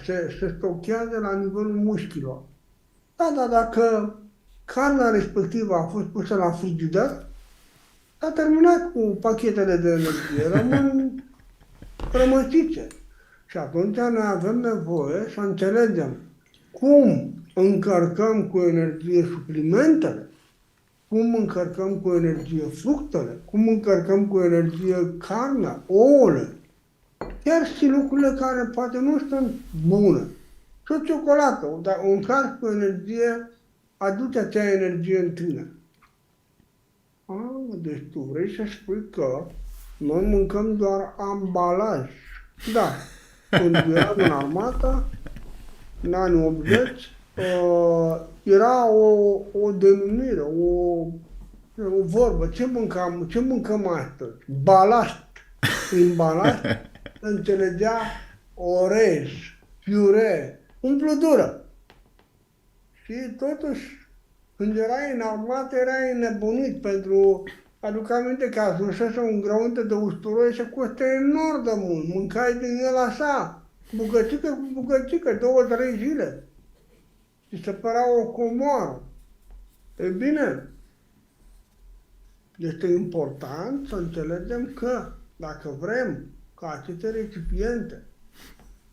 se stochează la nivelul mușchilor. Dar dacă carnea respectivă a fost pusă la frigider, s-a terminat cu pachetele de energie, rămân rămăsițe. Și atunci noi avem nevoie să înțelegem cum încărcăm cu energie suplimentele, cum încărcăm cu energie fructele, cum încărcăm cu energie carnea, ouăle, chiar și lucrurile care poate nu sunt bune. Și o ciocolată, dacă o încarci cu energie, aduce acea energie în tine. Deci tu vrei să spui că noi mâncăm doar ambalaj. Da, când eram în armată, în anii 80, era o denumire, o vorbă. Ce mâncăm astăzi? Balast. Prin balast înțelegea orez, piure, umplutură. Și totuși, când erai în armată, erai nebunit pentru... Aduc aminte că ajusese un grăunte de usturoi și costă enorm de mult. Mâncai din el așa, bucățică cu bucățică, 2-3 zile. ți se părea o comoară. E bine, este important să înțelegem că dacă vrem ca aceste recipiente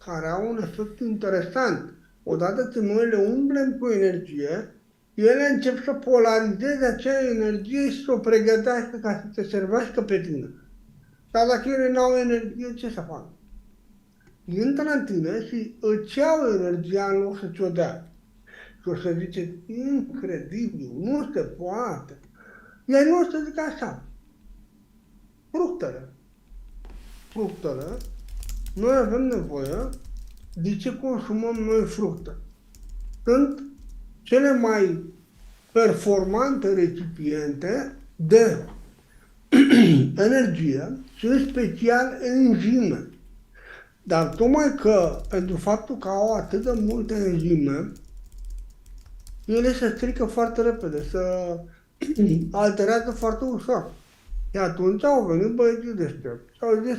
care au un efect interesant, odată ce noi le umblem cu energie, ele încep să polarizeze acea energie și să o pregătească ca să te servească pe tine. Dar dacă ele n-au energie, ce să fac? Intră în tine și îți iau energia în loc să ți-o dea. Și o să ziceți, incredibil, nu se poate. Iar nu o să zic așa. Fructele. Fructele, noi avem nevoie de ce consumăm noi fructe. Sunt cele mai performante recipiente de energie și în special enzime. Dar tocmai că, pentru faptul că au atât de multe enzime, ele se strică foarte repede, se alterează foarte ușor. Și atunci au venit băieții deștepți și au zis,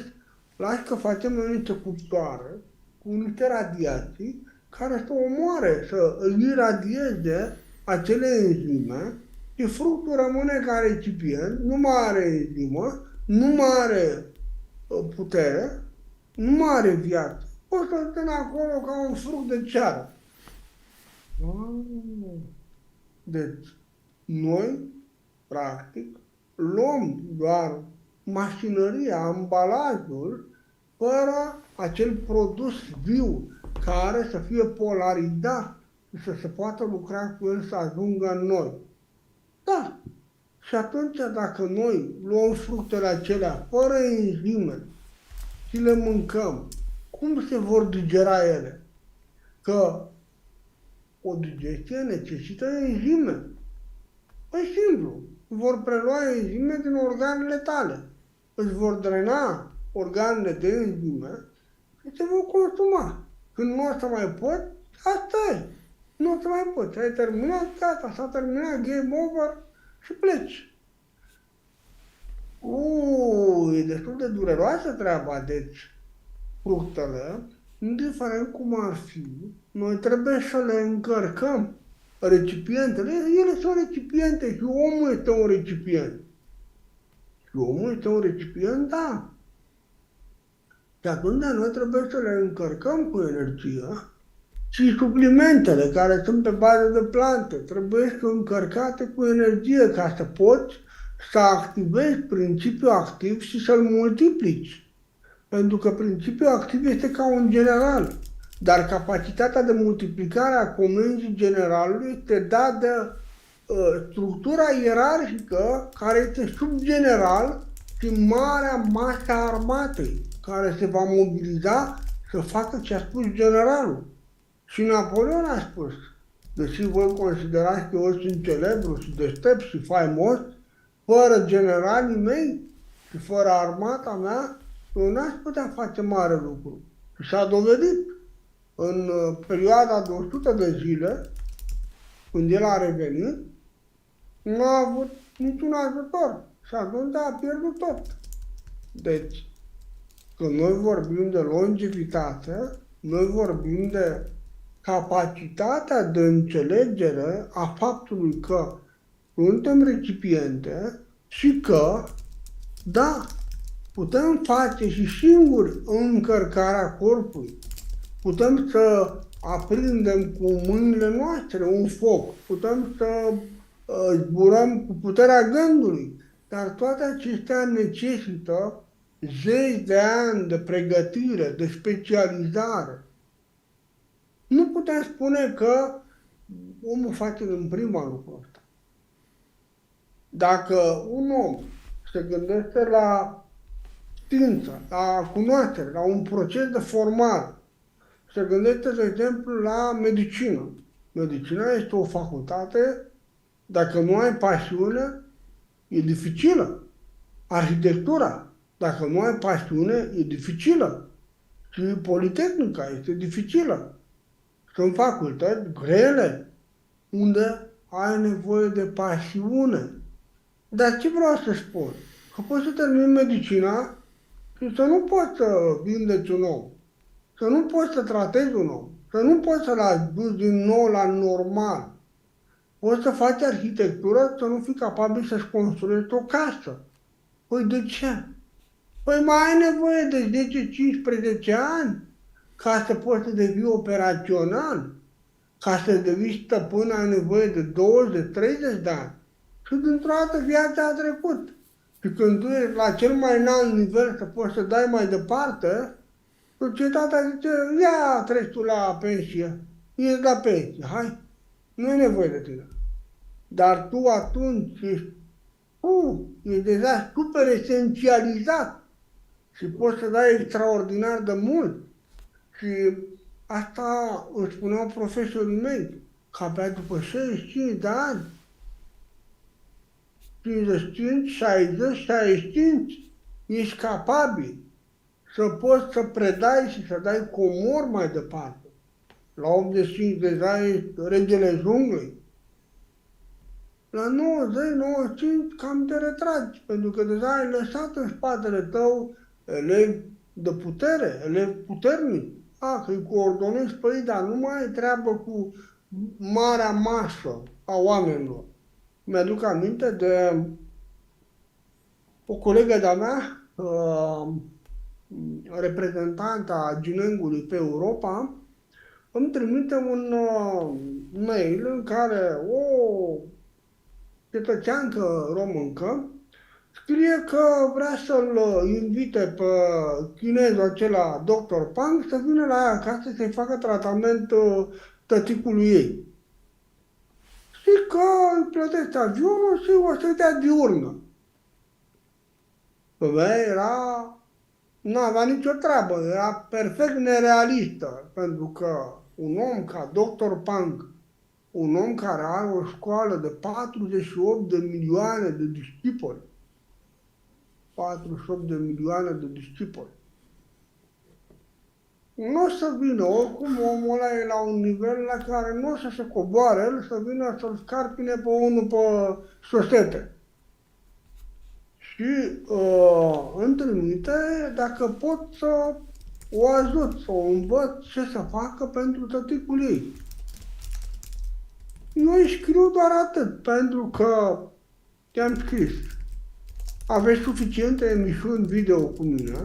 lași că facem noi niște cuptoare cu niște radiații care să omoare, să iradieze acele enzime și fructul rămâne ca recipient, nu mai are enzimă, nu mai are putere, nu mai are viață. O să stă acolo ca un fruct de ceară. Deci, noi, practic, luăm doar mașinăria, ambalajul, fără acel produs viu care să fie polarizat și să se poată lucra cu el să ajungă în noi. Da. Și atunci, dacă noi luăm fructele acelea fără enzime și le mâncăm, cum se vor digera ele? Că o digestie necesită enzime. Păi simplu, vor prelua enzime din organele tale. Îți vor drena organele de enzime și se vor consuma. Când nu o să mai poți, asta e. Nu o să mai poți. Ai terminat, gata, s-a terminat, game over și pleci. E destul de dureroasă treaba, deci fructele, indiferent cum ar fi, noi trebuie să le încărcăm recipientele. Ele sunt recipiente și omul este un recipient. Și omul este un recipient, da. Și atunci noi trebuie să le încărcăm cu energie și suplimentele care sunt pe bază de plante trebuie să încărcate cu energie ca să poți să activezi principiul activ și să-l multiplici. Pentru că principiul activ este ca un general, dar capacitatea de multiplicare a comenzii generalului este dată de structura ierarhică care este sub general și marea masă a armatei, care se va mobiliza să facă ce a spus generalul. Și Napoleon a spus, deși voi considerați că eu sunt celebru și deștept și faimos, fără generalii mei și fără armata mea, eu n-aș putea face mare lucru. Și s-a dovedit în perioada de 100 de zile, când el a revenit, nu a avut niciun ajutor și atunci a pierdut tot. Deci, când noi vorbim de longevitate, noi vorbim de capacitatea de înțelegere a faptului că suntem recipiente și că, da, putem face și singuri încărcarea corpului. Putem să aprindem cu mâinile noastre un foc, putem să zburăm cu puterea gândului, dar toate acestea necesită zeci de ani de pregătire, de specializare. Nu putem spune că omul face în prima lucru ăsta. Dacă un om se gândește la știință, la cunoaștere, la un proces de formare, se gândește, de exemplu, la medicină. Medicina este o facultate, dacă nu ai pasiune, e dificilă. Arhitectura, dacă nu ai pasiune, e dificilă. Și Politehnica este dificilă. Sunt facultăți grele, unde ai nevoie de pasiune. Dar ce vreau să spun? Că poți să termini medicina și să nu poți să vindeci un om. Să nu poți să tratezi un om. Să nu poți să-l aduci din nou la normal. Poți să faci arhitectură, să nu fii capabil să-ți construiești o casă. Păi de ce? Păi mai ai nevoie de 10-15 ani ca să poți să devii operațional, ca să devii stăpân ai nevoie de 20-30 de ani. Și dintr-o dată viața a trecut. Și când tu ești la cel mai înalt nivel să poți să dai mai departe, societatea zice, ia treci tu la pensie, ești la pensie, hai, nu e nevoie de tine. Dar tu atunci ești deja super esențializat și poți să dai extraordinar de mult. Și asta îmi spuneau profesorii mei, că abia după 65 de ani, 55, 60, 65, ești capabil să poți să predai și să dai comor mai departe. La 85 deja ești regele junglei. La 90-95 cam te retragi, pentru că deja ai lăsat în spatele tău elevi de putere, elevi puternici. Că îi coordonezi pe ei, dar nu mai ai treabă cu marea masă a oamenilor. Mi-aduc aminte de o colegă de-a mea, reprezentantă a Ginengului pe Europa, îmi trimite un mail în care o cetățeancă româncă scrie că vrea să-l invite pe chinezul acela Dr. Pang să vină la ea acasă să-i facă tratament tăticului ei. Și că îi plătește avionul și o să-i dea diurnă. Nu avea nicio treabă, era perfect nerealistă, pentru că un om ca Dr. Pang, un om care are o școală de 48 de milioane de discipoli, 48 de milioane de discipoli, nu o să vină, oricum omul ăla e la un nivel la care nu o să se coboare el, să vină să-l scarpine pe unul pe șosete. Și îmi trimite dacă pot să o ajut, să o învăț ce să facă pentru tăticul ei. Eu îi scriu doar atât, pentru că te-am scris. Aveți suficiente emisiuni video cu mine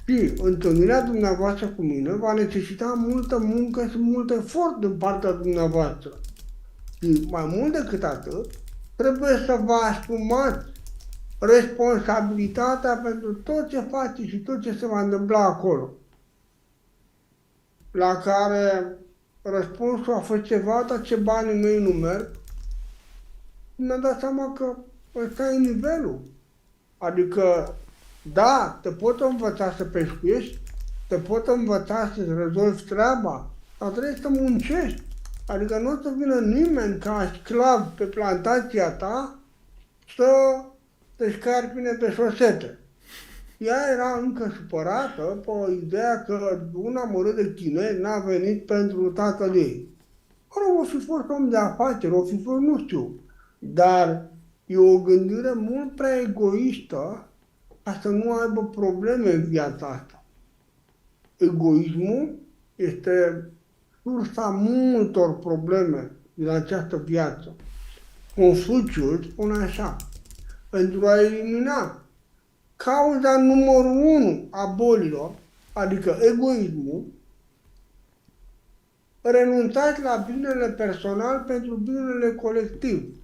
și întâlnirea dumneavoastră cu mine va necesita multă muncă și mult efort din partea dumneavoastră. Și mai mult decât atât, trebuie să vă asumați responsabilitatea pentru tot ce faceți și tot ce se va întâmpla acolo. La care răspunsul a fost ceva, dar ce banii mei nu merg. Mi-am dat seama că ăsta e nivelul. Adică, da, te pot învăța să pescuiești, te pot învăța să-ți rezolvi treaba, dar trebuie să muncești. Adică nu o să vină nimeni ca sclav pe plantația ta să te scarpine pe șosete. Ea era încă supărată pe ideea că un amărât de chinezi n-a venit pentru tatăl ei. O fi fost om de afaceri, o fi fost, nu știu, dar e o gândire mult prea egoistă ca să nu aibă probleme în viața asta. Egoismul este sursa multor probleme din această viață. Confucius spune așa, pentru a elimina cauza numărul 1 a bolilor, adică egoismul, renunțați la binele personal pentru binele colectiv.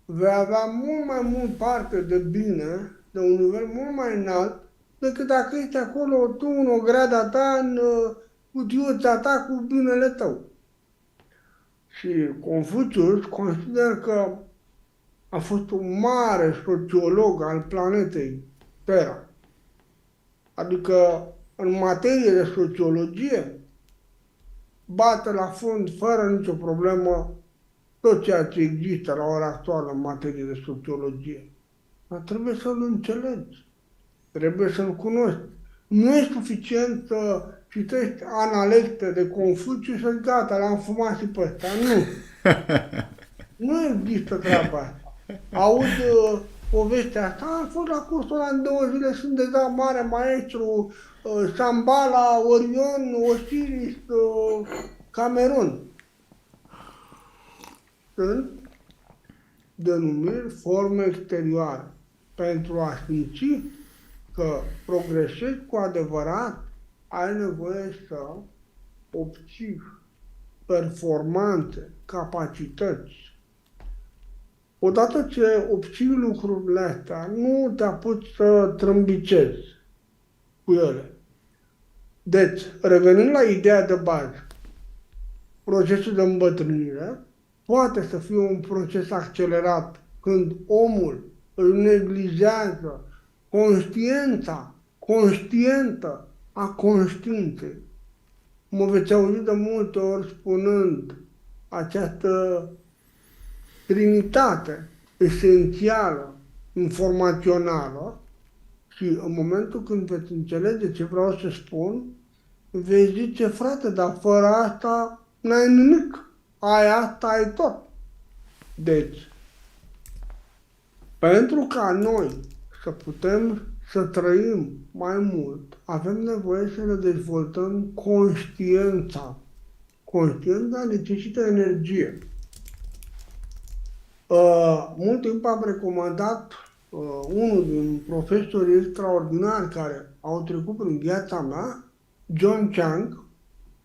Vei avea mult mai mult parte de bine, de un nivel mult mai înalt, decât dacă ești acolo tu în ograda ta, în cutiuța ta cu binele tău. Și Confucius consider că a fost un mare sociolog al planetei Terra. Adică, în materie de sociologie, bate la fund, fără nicio problemă, tot ceea ce există la ora actuală în materie de sociologie. Dar trebuie să-l înțelegi, trebuie să-l cunoști. Nu e suficient să citești analecte de Confuciu și să zici, gata, l-am fumat și pe ăsta. Nu. Nu există treaba asta. Aud povestea asta, am fost la cursul ăla în 2 zile, sunt deja mare maestru, Shambhala, Orion, Osiris, Camerun. Sunt denumiri forme exterioare pentru a simți că progresezi cu adevărat, ai nevoie să obții performanțe, capacități. Odată ce obții lucrurile astea, nu te apuci să trâmbicezi cu ele. Deci, revenind la ideea de bază, procesul de îmbătrânire poate să fie un proces accelerat când omul îl neglijează conștientă a conștiinței. Mă veți auzi de multe ori spunând această trinitate esențială, informațională, și în momentul când veți înțelege ce vreau să spun, veți zice, frate, dar fără asta n-ai nimic. Ai asta, ai tot. Deci, pentru ca noi să putem să trăim mai mult, avem nevoie să ne dezvoltăm conștiința. Conștiința necesită energie. Mult timp am recomandat unul din profesorii extraordinari care au trecut prin viața mea, John Chang.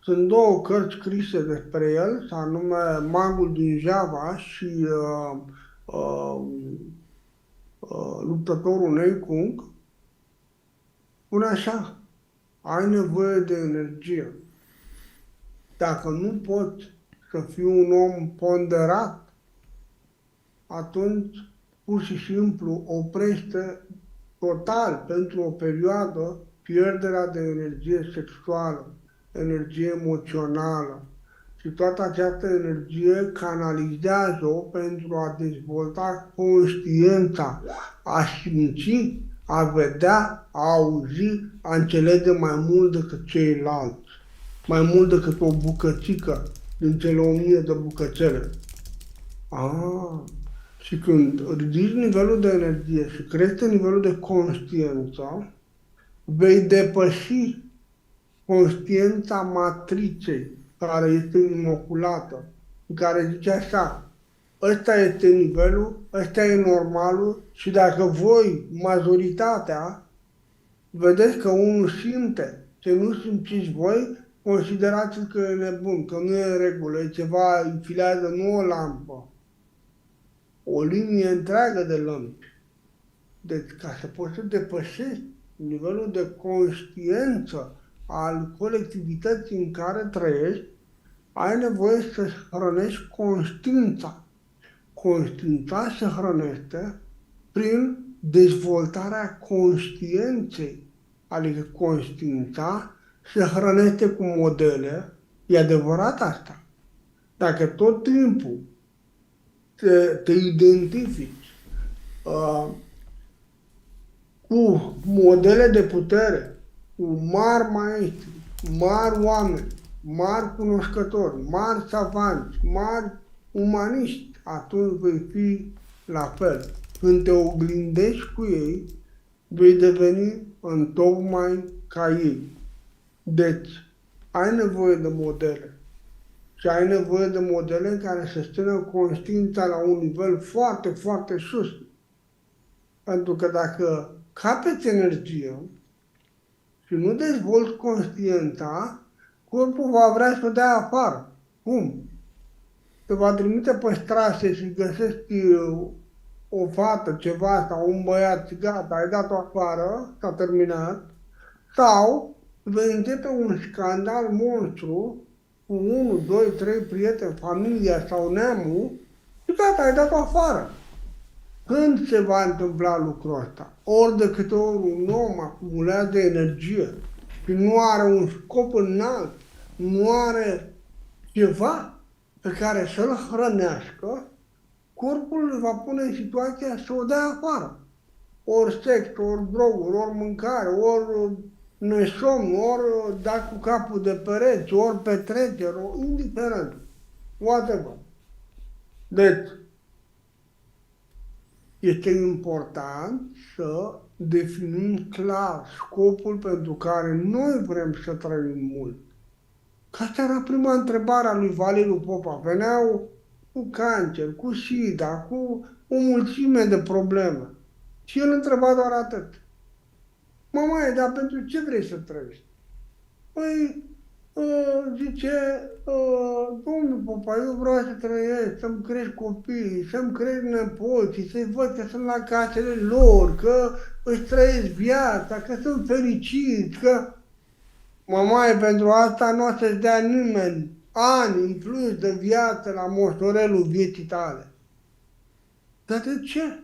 Sunt două cărți scrise despre el, se anume Magul din Java și Luptătorul Nei Kung. Spune așa, ai nevoie de energie. Dacă nu poți să fii un om ponderat, atunci pur și simplu oprește total pentru o perioadă pierderea de energie sexuală, energie emoțională, și toată această energie canalizează-o pentru a dezvolta conștiința, a simți, a vedea, a auzi, a înțelege mai mult decât ceilalți, mai mult decât o bucățică din cele 1000 de bucățele. Și când ridici nivelul de energie și crește nivelul de conștiință, vei depăși conștiința matricei care este inoculată, care zice așa, ăsta este nivelul, ăsta e normalul, și dacă voi, majoritatea, vedeți că unul simte ce nu simțiți voi, considerați că e nebun, că nu e în regulă, e ceva, înfilează nu o lampă, o linie întreagă de lămpi. Deci, ca să poți să depășești nivelul de conștiință al colectivității în care trăiești, ai nevoie să hrănești conștiința. Conștiința se hrănește prin dezvoltarea conștiinței, adică conștiința se hrănește cu modele, e adevărat asta. Dacă tot timpul te identifici cu modele de putere, cu mari maestri, mari oameni, mari cunoscători, mari savanți, mari umaniști, atunci vei fi la fel. Când te oglindești cu ei, vei deveni întocmai ca ei. Deci, ai nevoie de modele. Și ai nevoie de modele care să țină conștiința la un nivel foarte, foarte sus. Pentru că dacă capeți energie și nu dezvolți conștiința, corpul va vrea să o dea afară. Cum? Te va trimite pe strase și găsești o fată, ceva, sau un băiat, gata, ai dat-o afară, s-a terminat. Sau vei începe un scandal monstru cu 1, 2, 3 prieteni, familia sau neamul, și gata, ai dat-o afară. Când se va întâmpla lucrul ăsta? Ori de câte ori un om acumulează energie și nu are un scop înalt, nu are ceva pe care să-l hrănească, corpul îl va pune în situația să o dea afară. Ori sex, ori droguri, ori mâncare, ori nesomn, ori dat cu capul de pereți, ori petreceri, indiferent. Whatever. Deci, este important să definim clar scopul pentru care noi vrem să trăim mult. Că asta era prima întrebare a lui Valeriu Popa. Veneau cu cancer, cu sida, cu o mulțime de probleme. Și el întreba doar atât. Mamaie, dar pentru ce vrei să trăiești? Păi, zice, domnul Popa, eu vreau să trăiesc, să-mi crești copiii, să-mi crești nepoții, să-i văd că sunt la casele lor, că își trăiesc viața, că sunt fericiți, că... Mamaie, pentru asta nu o să-ți dea nimeni ani în plus de viață la moștorelul vieții tale. Dar de ce?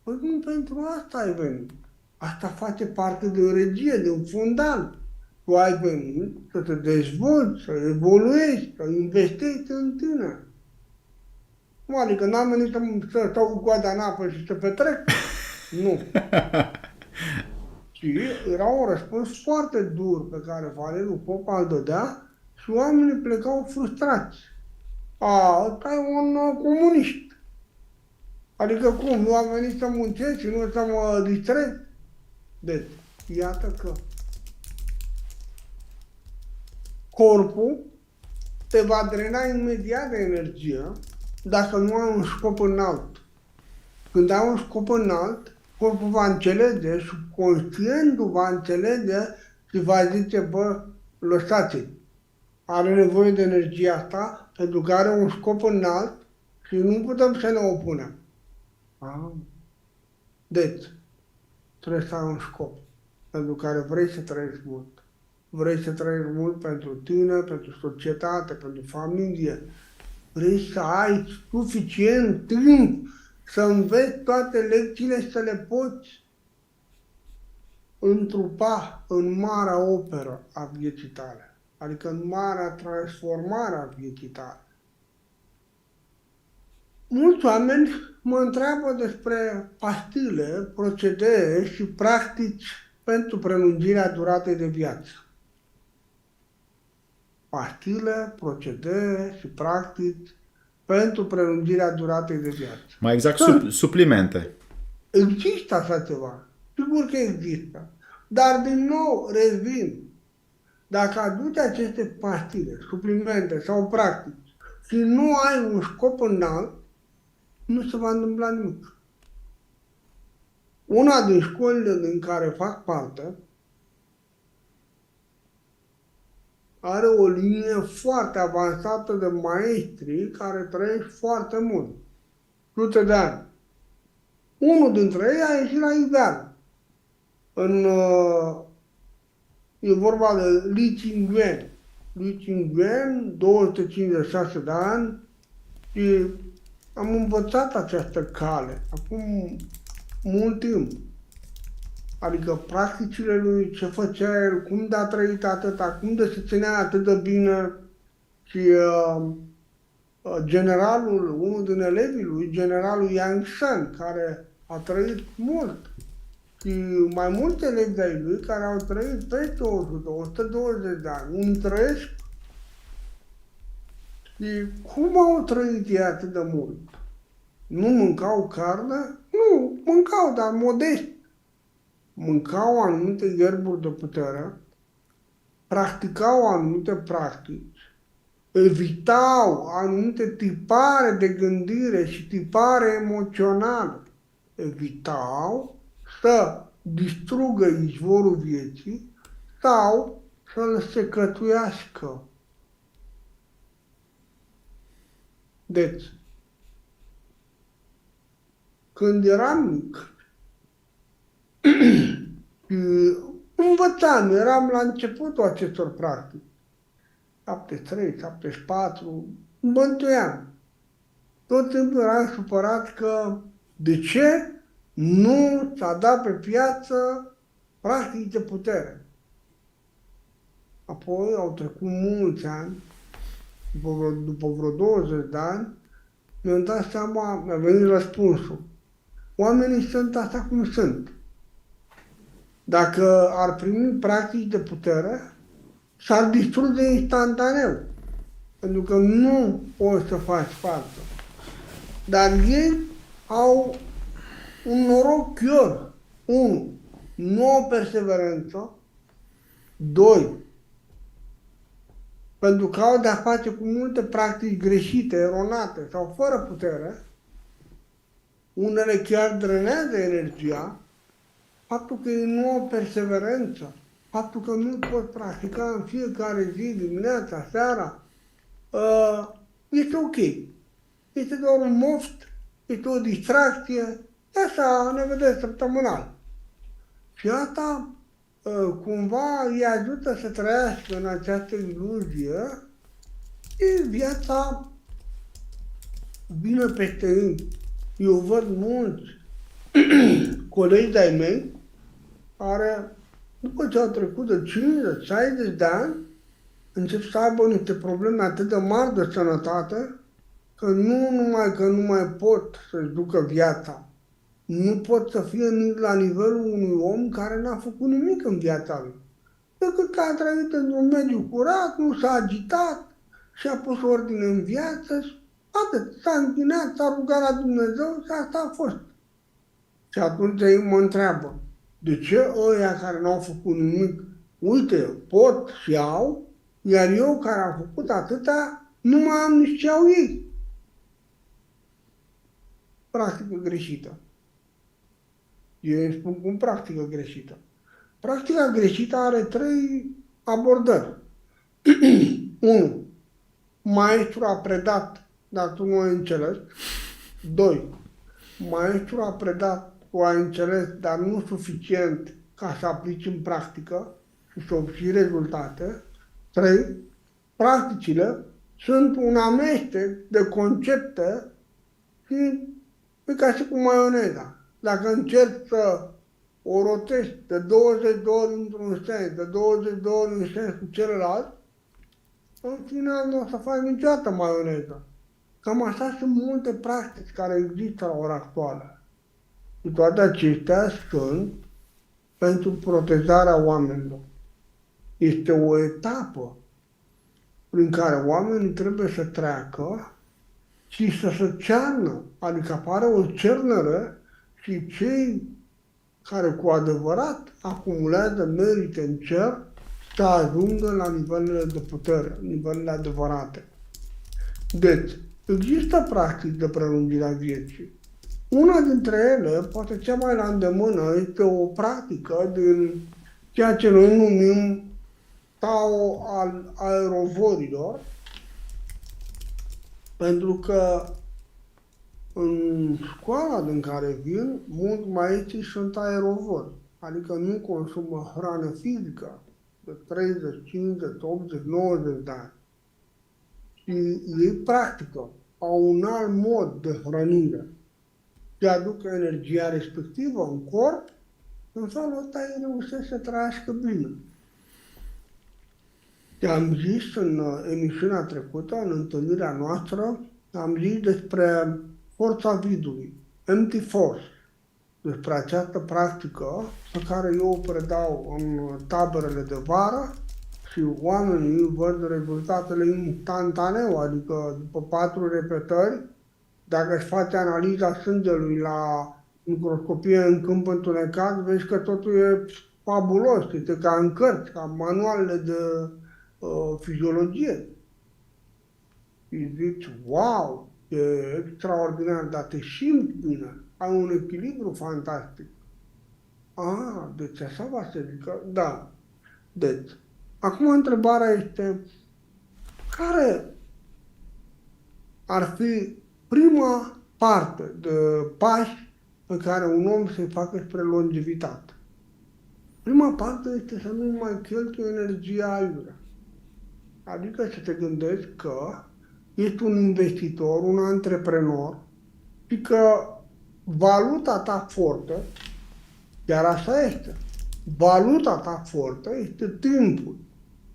Păi nu pentru asta ai venit. Asta face parte de o regie, de un fundal. Tu ai venit să te dezvolți, să evoluezi, să investești în tine. Nu, adică n-am venit să stau cu coada în apă și să petrec. Nu. Și era un răspuns foarte dur pe care Valeriu Popa îl dădea și oamenii plecau frustrați. Ăsta e un comunist. Adică cum? Nu am venit să muncesc și nu să mă distrez? Deci, iată că corpul te va drena imediat de energie dacă nu ai un scop înalt. Când ai un scop înalt, corpul va înțelege și conștientul va înțelege și va zice, bă, lăsați-l. Are nevoie de energia asta pentru că are un scop înalt și nu putem să ne opunem. Deci, trebuie să ai un scop pentru care vrei să trăiești mult. Vrei să trăiești mult pentru tine, pentru societate, pentru familie. Vrei să ai suficient timp să înveți toate lecțiile și să le poți întrupa în marea operă a vieții tale. Adică în marea transformare a vieții tale. Mulți oameni mă întreabă despre pastile, procedee și practici pentru prelungirea duratei de viață. Pastile, procedee și practici pentru prelungirea duratei de viață. Mai exact, suplimente. Există așa ceva. Sigur că există. Dar, din nou, revin. Dacă aduci aceste pastile, suplimente sau practici și nu ai un scop înalt, nu se va întâmpla nimic. Una din școlile din care fac parte are o linie foarte avansată de maestri care trăiesc foarte mult, sute de ani. Unul dintre ei a ieșit la iveală. E vorba de Li Qingwen. Li Qingwen, 256 de ani, și am învățat această cale acum mult timp. Adică practicile lui, ce făcea el, cum de a trăit atâta, cum de se ținea atât de bine. Și generalul, unul din elevii lui, generalul Yang Shen, care a trăit mult, și mai mulți elevi de-ai lui care au trăit peste 100, 120 de ani, unii trăiesc. Și cum au trăit ei atât de mult? Nu mâncau carne? Nu, mâncau, dar modest. Mâncau anumite ierburi de putere, practicau anumite practici, evitau anumite tipare de gândire și tipare emoționale, evitau să distrugă izvorul vieții sau să-l secătuiască. Deci, când eram mic, învățam, eram la începutul acestor practici. 73, 74, bântuiam. Tot timpul eram supărat că de ce nu s-a dat pe piață practici de putere. Apoi au trecut mulți ani, după vreo 20 de ani, mi-am dat seama, mi-a venit răspunsul. Oamenii sunt așa cum sunt. Dacă ar primi practici de putere, s-ar distruge instantaneu. Pentru că nu poți să faci față. Dar ei au un noroc chiar. 1. Nu au perseverență. 2. pentru că au de-a face cu multe practici greșite, eronate sau fără putere, unele chiar drenează energia, faptul că ei nu au perseverență, faptul că nu pot practica în fiecare zi, dimineața, seara, este ok. Este doar un moft, este o distracție, asta ne vedem săptămânal. Și asta cumva îi ajută să trăiască în această iluzie și viața vine peste ei. Eu văd mulți colegi de-ai mei care, după ce au trecut de 50-60 de ani, încep să aibă niște probleme atât de mari de sănătate, că nu numai că nu mai pot să-și ducă viața, nu pot să fie nici la nivelul unui om care n-a făcut nimic în viața lui. Decât că a trăit într-un mediu curat, nu s-a agitat și a pus ordine în viață, atât, s-a închinat, s-a rugat la Dumnezeu și asta a fost. Și atunci ei mă întreabă, de ce ăia care n-au făcut nimic, uite, pot și au, iar eu care am făcut atâta, nu mai am nici ce au ei. Practică greșită. Eu îmi spun cum practică greșită. Practica greșită are 3 abordări. 1. Maestru a predat, dar tu nu ai înțeles. 2. Maestru a predat, tu ai înțeles, dar nu suficient ca să aplici în practică și să obții rezultate. 3. Practicile sunt un amestec de concepte și e ca și cu maioneza. Dacă încerci să o rotești de 20 de ori într-un sens, de 20 de ori în sensul celălalt, în final nu o să faci niciodată maioneză. Cam așa sunt multe practici care există la ora actuală. Și toate acestea sunt pentru protejarea oamenilor. Este o etapă prin care oamenii trebuie să treacă și să se cearnă, adică apare o cernere și cei care cu adevărat acumulează merite în cer să ajungă la nivelele de putere, nivelele adevărate. Deci, există practici de prelungire a vieții. Una dintre ele, poate cea mai la îndemână, este o practică din ceea ce noi numim Tao al aerovorilor, pentru că în școala din care vin, mulți maestri sunt aerovori, adică nu consumă hrană fizică de 30, 50, 80, 90 de ani. Și ei practică, au un alt mod de hrănire și aduc energia respectivă în corp, în felul ăsta ei reușesc să trăiască bine. Am zis în emisiunea trecută, în întâlnirea noastră, am zis despre forța vidului, empty force, despre această practică pe care eu o predau în taberele de vară și oamenii văd rezultatele instantaneu, adică după 4 repetări, dacă își face analiza sângelui la microscopie în câmp întunecat, vezi că totul e fabulos, este ca în cărți, ca manualele de fiziologie. Și zici, wow, e extraordinar, dar te simți bine, ai un echilibru fantastic. Deci așa va se zică? Da. Deci, acum întrebarea este, care ar fi prima parte de pași pe care un om să-i facă spre longevitate? Prima parte este să nu mai cheltui energia aiurea. Adică să te gândești că ești un investitor, un antreprenor și că valuta ta fortă, chiar așa este, valuta ta fortă este timpul.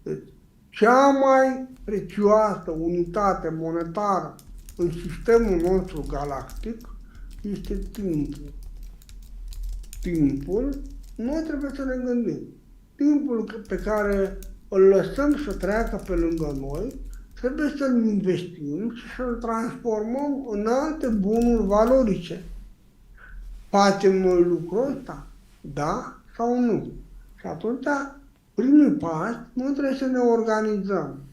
Deci, cea mai prețioasă unitate monetară în sistemul nostru galactic este timpul. Timpul, noi trebuie să ne gândim. Timpul pe care îl lăsăm să treacă pe lângă noi, trebuie să-l investim și să-l transformăm în alte bunuri valorice. Facem noi lucrul ăsta? Da sau nu? Și atunci, primii pași, noi trebuie să ne organizăm.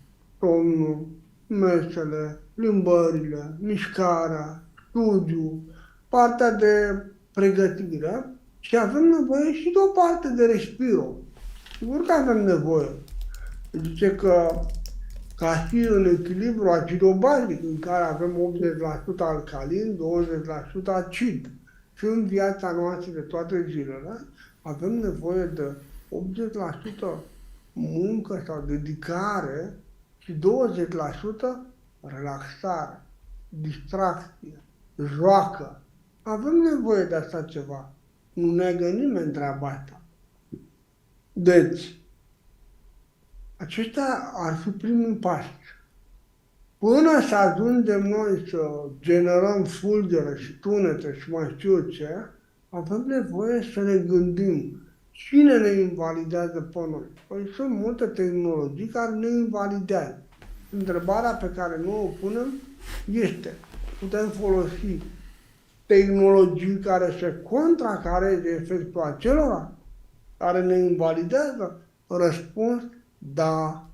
somnul, mesele, plimbările, mișcarea, studiu, partea de pregătire și avem nevoie și de o parte de respiro. Sigur că avem nevoie. Zice că ca fi în echilibru acidobazic, în care avem 80% alcalin, 20% acid. Și în viața noastră de toate zilele avem nevoie de 80% muncă sau dedicare și 20% relaxare, distracție, joacă. Avem nevoie de așa ceva. Nu neagă nimeni treaba asta. Deci, aceștia ar fi primul pas. Până să ajungem noi să generăm fulgere și tunete și mai știu ce, avem nevoie să ne gândim cine ne invalidează pe noi. Păi sunt multe tehnologii care ne invalidează. Întrebarea pe care noi o punem este, putem folosi tehnologii care se contracareze efectul acelora care ne invalidează? Răspuns, da.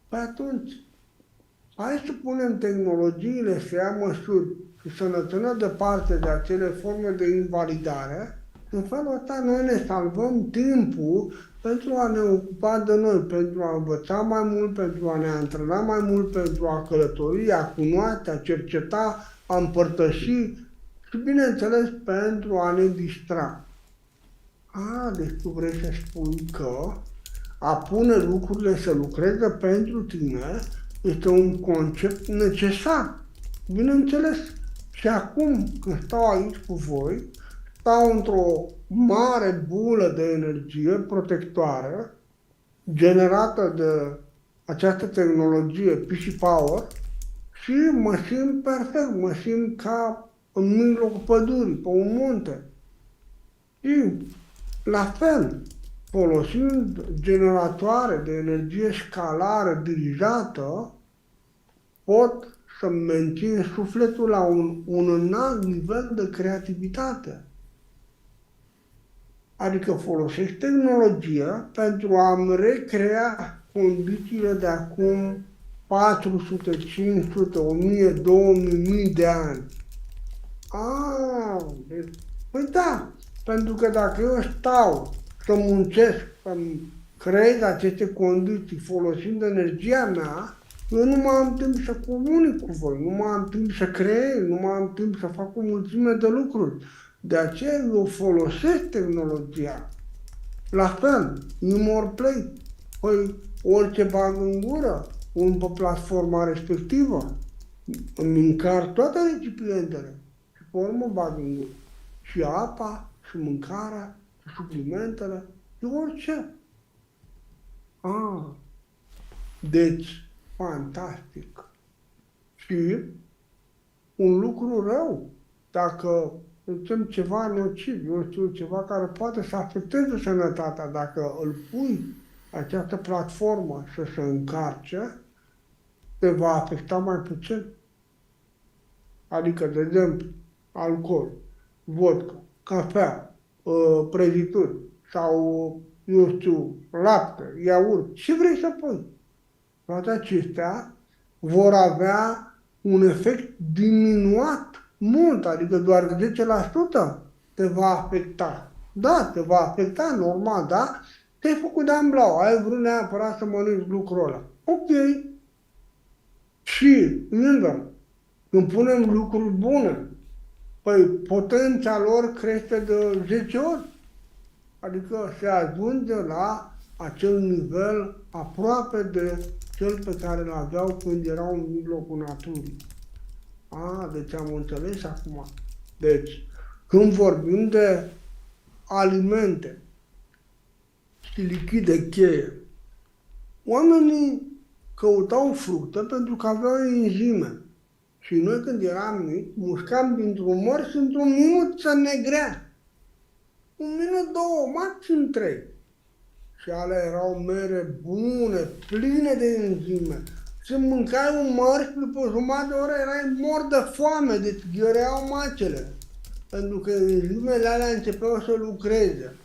Păi atunci, hai să punem tehnologiile să ia măsuri și să ne țină departe de acele forme de invalidare. În felul ăsta noi ne salvăm timpul pentru a ne ocupa de noi, pentru a învăța mai mult, pentru a ne antrena mai mult, pentru a călători, a cunoaște, a cerceta, a împărtăși și, bineînțeles, pentru a ne distra. Deci tu vrei să spui că a pune lucrurile să lucreze pentru tine este un concept necesar. Bineînțeles. Și acum, când stau aici cu voi, stau într-o mare bulă de energie protectoare generată de această tehnologie PC Power și mă simt perfect, mă simt ca în mijlocul pădurii, pe un munte. Și la fel, folosind generatoare de energie scalară dirijată, pot să mențin sufletul la un înalt nivel de creativitate. Adică folosesc tehnologia pentru a-mi recrea condițiile de acum 400, 500, 1000, 2000, 1000 de ani. Păi da, pentru că dacă eu stau să muncesc, să-mi creez aceste condiții folosind energia mea, eu nu mai am timp să comunic cu voi, nu mai am timp să creez, nu mai am timp să fac o mulțime de lucruri. De aceea eu folosesc tehnologia. La fel, Imor Play, păi orice bag în gură, pe platforma respectivă, îmi încarc toate recipientele și pe urmă bag în gură. Și apa, și mâncarea, și suplimentele, și orice. Deci, fantastic. Și un lucru rău, dacă zicem ceva nociv, eu știu, ceva care poate să afecteze sănătatea, dacă îl pui această platformă să se încarce, te va afecta mai puțin. Adică, de exemplu, alcool, vodka, cafea, prăjituri sau, eu știu, lapte, iaurt, ce vrei să pui. Toate acestea vor avea un efect diminuat mult, adică doar 10% te va afecta. Da, te va afecta, normal, da? Te-ai făcut de amblau, ai vrut neapărat să mănânci lucrul ăla. Ok. Și, când punem lucruri bune, păi potența lor crește de 10 ori. Adică se ajunge la acel nivel aproape de cel pe care îl aveau când erau în mijlocul naturii. Deci am înțeles acum. Deci, când vorbim de alimente și lichide cheie, oamenii căutau fructe pentru că aveau enzime. Și noi când eram mici, mușcam dintr-un măr și într-un minut se negrea. 1 minut, 2, maxim 3. Și alea erau mere bune, pline de enzime. Și mâncai un măr și după jumătate de oră erai mort de foame, deci ghioreau macele. Pentru că enzimele alea începeau să lucreze.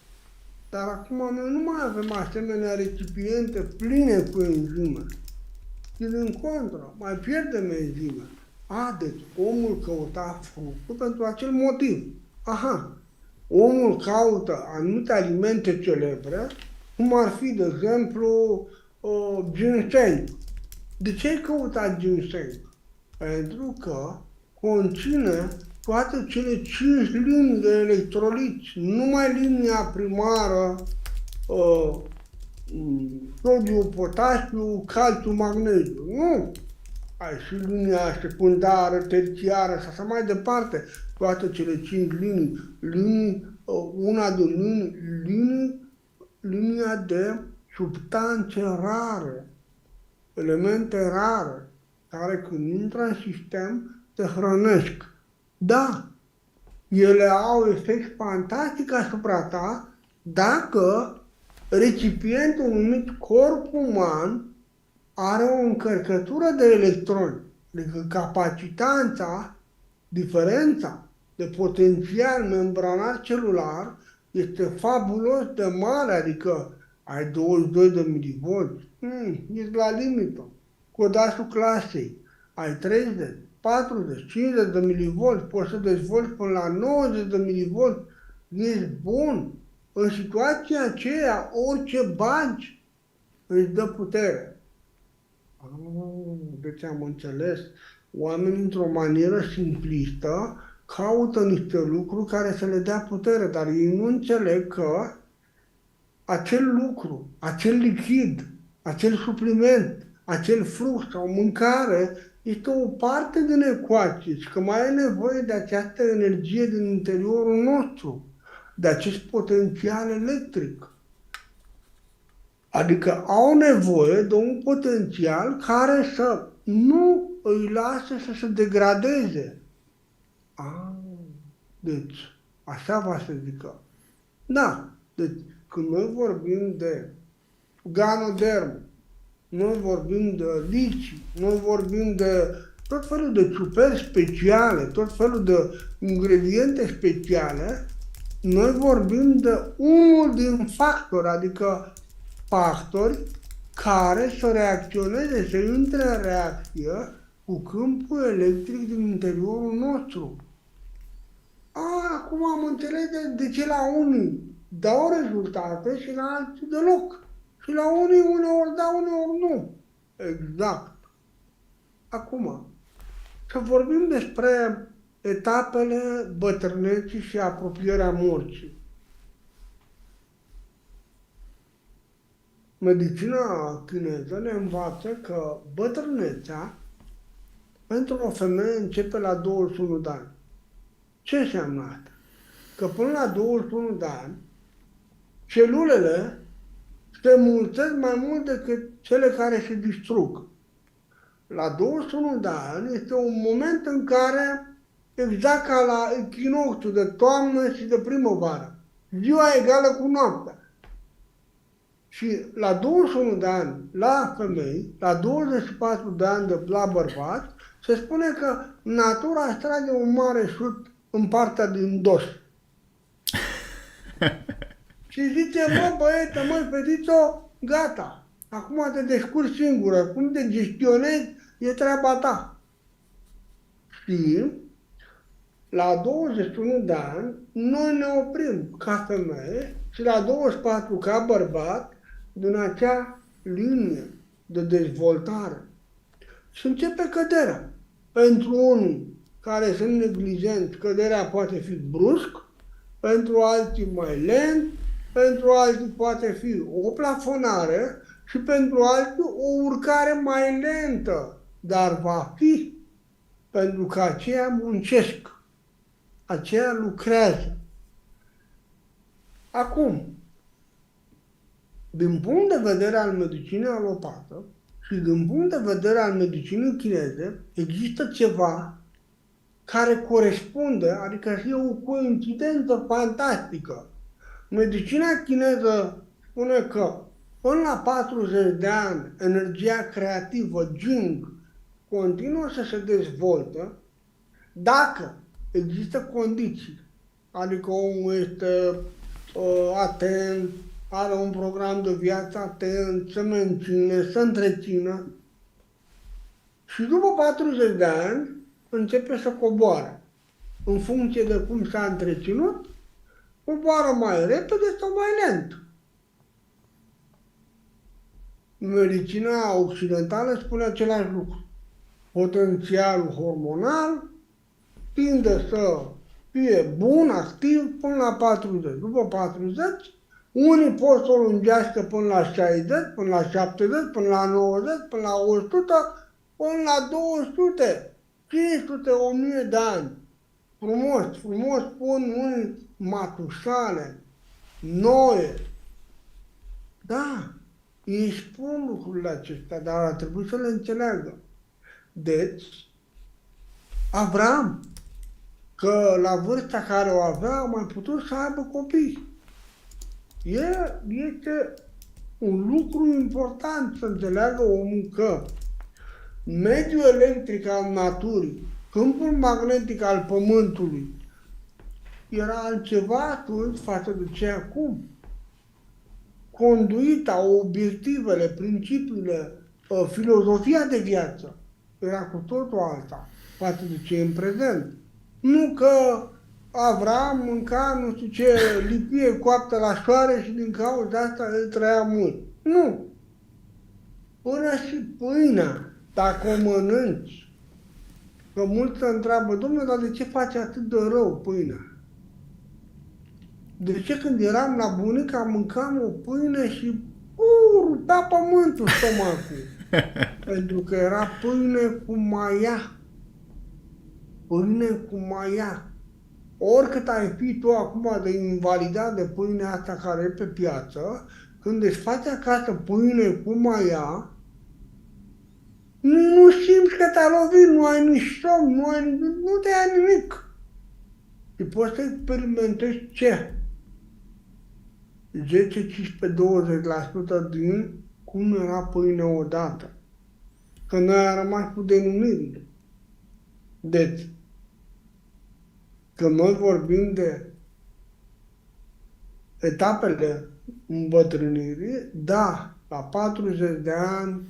Dar acum noi nu mai avem asemenea recipiente pline cu enzime. din contră, mai pierdem enzime. Deci omul căuta fructul pentru acel motiv. Aha, omul caută anumite alimente celebre, cum ar fi, de exemplu, ginseng. De ce ai căutat ginseng? Pentru că conține toate cele 5 linii de electroliți, numai linia primară, sodiu, potasiu, calciu, magneziu. Nu! Ai și linia secundară, terțiară și așa mai departe. Toate cele 5 linii, una din linia de substanțe rare, elemente rare, care când intră în sistem te hrănesc. Da, ele au efect fantastic asupra ta dacă recipientul numit corp uman are o încărcătură de electroni, adică capacitanța, diferența de potențial membranar celular este fabulos de mare, adică ai 22 de milivolți, ești la limită. Codașul clasei, ai 30, 40, 50 de milivolți, poți să dezvolți până la 90 de milivolți, ești bun. În situația aceea, orice bagi îți dă putere. Deci am înțeles. Oamenii, într-o manieră simplistă, caută niște lucruri care să le dea putere, dar ei nu înțeleg că acel lucru, acel lichid, acel supliment, acel fruct sau mâncare este o parte din ecuație și că mai e nevoie de această energie din interiorul nostru, de acest potențial electric. Adică au nevoie de un potențial care să nu îi lase să se degradeze. Deci, așa va să zică. Da, deci când noi vorbim de ganoderm, noi vorbim de licii, noi vorbim de tot felul de ciuperci speciale, tot felul de ingrediente speciale, noi vorbim de unul din factori, adică factori care să reacționeze, să intre în reacție cu câmpul electric din interiorul nostru. Acum am înțeles de ce la unii dau rezultate și la alții deloc. Și la unii uneori da, uneori nu. Exact. Acum, să vorbim despre etapele bătrâneții și apropierea morții. Medicina chineză ne învață că bătrânețea pentru o femeie începe la 21 de ani. Ce înseamnă asta? Că până la 21 de ani, celulele se mulțesc mai mult decât cele care se distrug. La 21 de ani este un moment în care, exact ca la echinocțiul de toamnă și de primăvară, ziua egală cu noaptea. Și la 21 de ani, la femei, la 24 de ani la bărbați, se spune că natura își trage un mare șut în partea din dos. Și zice, mă băietă, măi fetițo, gata, acum te descurci singură, cum te gestionezi, e treaba ta. Și la 21 de ani, noi ne oprim ca femeie și la 24 ca bărbat din acea linie de dezvoltare. Și începe căderea. Pentru unii care sunt neglijenți, căderea poate fi brusc, pentru alții mai lent, pentru alții poate fi o plafonare și pentru alții o urcare mai lentă, dar va fi, pentru că aceia muncesc, aceia lucrează. Acum, din punct de vedere al medicinei alopată și din punct de vedere al medicinii chineze, există ceva care corespunde, adică e o coincidență fantastică. Medicina chineză spune că până la 40 de ani energia creativă, Jing, continuă să se dezvolte dacă există condiții. Adică omul este atent, are un program de viață atent, să menține, să întrețină. Și după 40 de ani începe să coboare. În funcție de cum s-a întreținut, coboară mai repede sau mai lent. Medicina occidentală spune același lucru. Potențialul hormonal tinde să fie bun, activ, până la 40. După 40, unii pot să o lungească până la 60, până la 70, până la 90, până la 100, până la 200, 500, 1000 de ani. Frumos, frumos spun unii Matusale, Noe. Da, ei spun lucrurile acestea, dar ar trebui să le înțeleagă. Deci, Avram, că la vârsta care o avea, a mai putut să aibă copii. Este un lucru important să înțeleagă omul că mediul electric al naturii, câmpul magnetic al Pământului, era altceva atunci față de ce acum. Conduita, obiectivele, principiile, filozofia de viață era cu totul alta față de ce e în prezent. Nu că Avram mânca nu știu ce lipie coaptă la soare și din cauza asta el trăia mult. Nu. Până și pâinea, dacă o mănânci, că mulți se întreabă, domnule, dar de ce face atât de rău pâinea? De ce când eram la bunica mâncam o pâine și rupea pământul stomacul? Pentru că era pâine cu maia. Pâine cu maia. Oricât ai fi tu acum de invalidat de pâinea asta care e pe piață, când îți faci acasă pâine cu maia, nu simți că te-a lovit, nu ai nici somn, nu te ia nimic. Și poți să experimentezi ce? 10, 15, 20% din cum era pâine odată. Că noi am rămas cu denumirile. Deci, când noi vorbim de etapele îmbătrânirii, da, la 40 de ani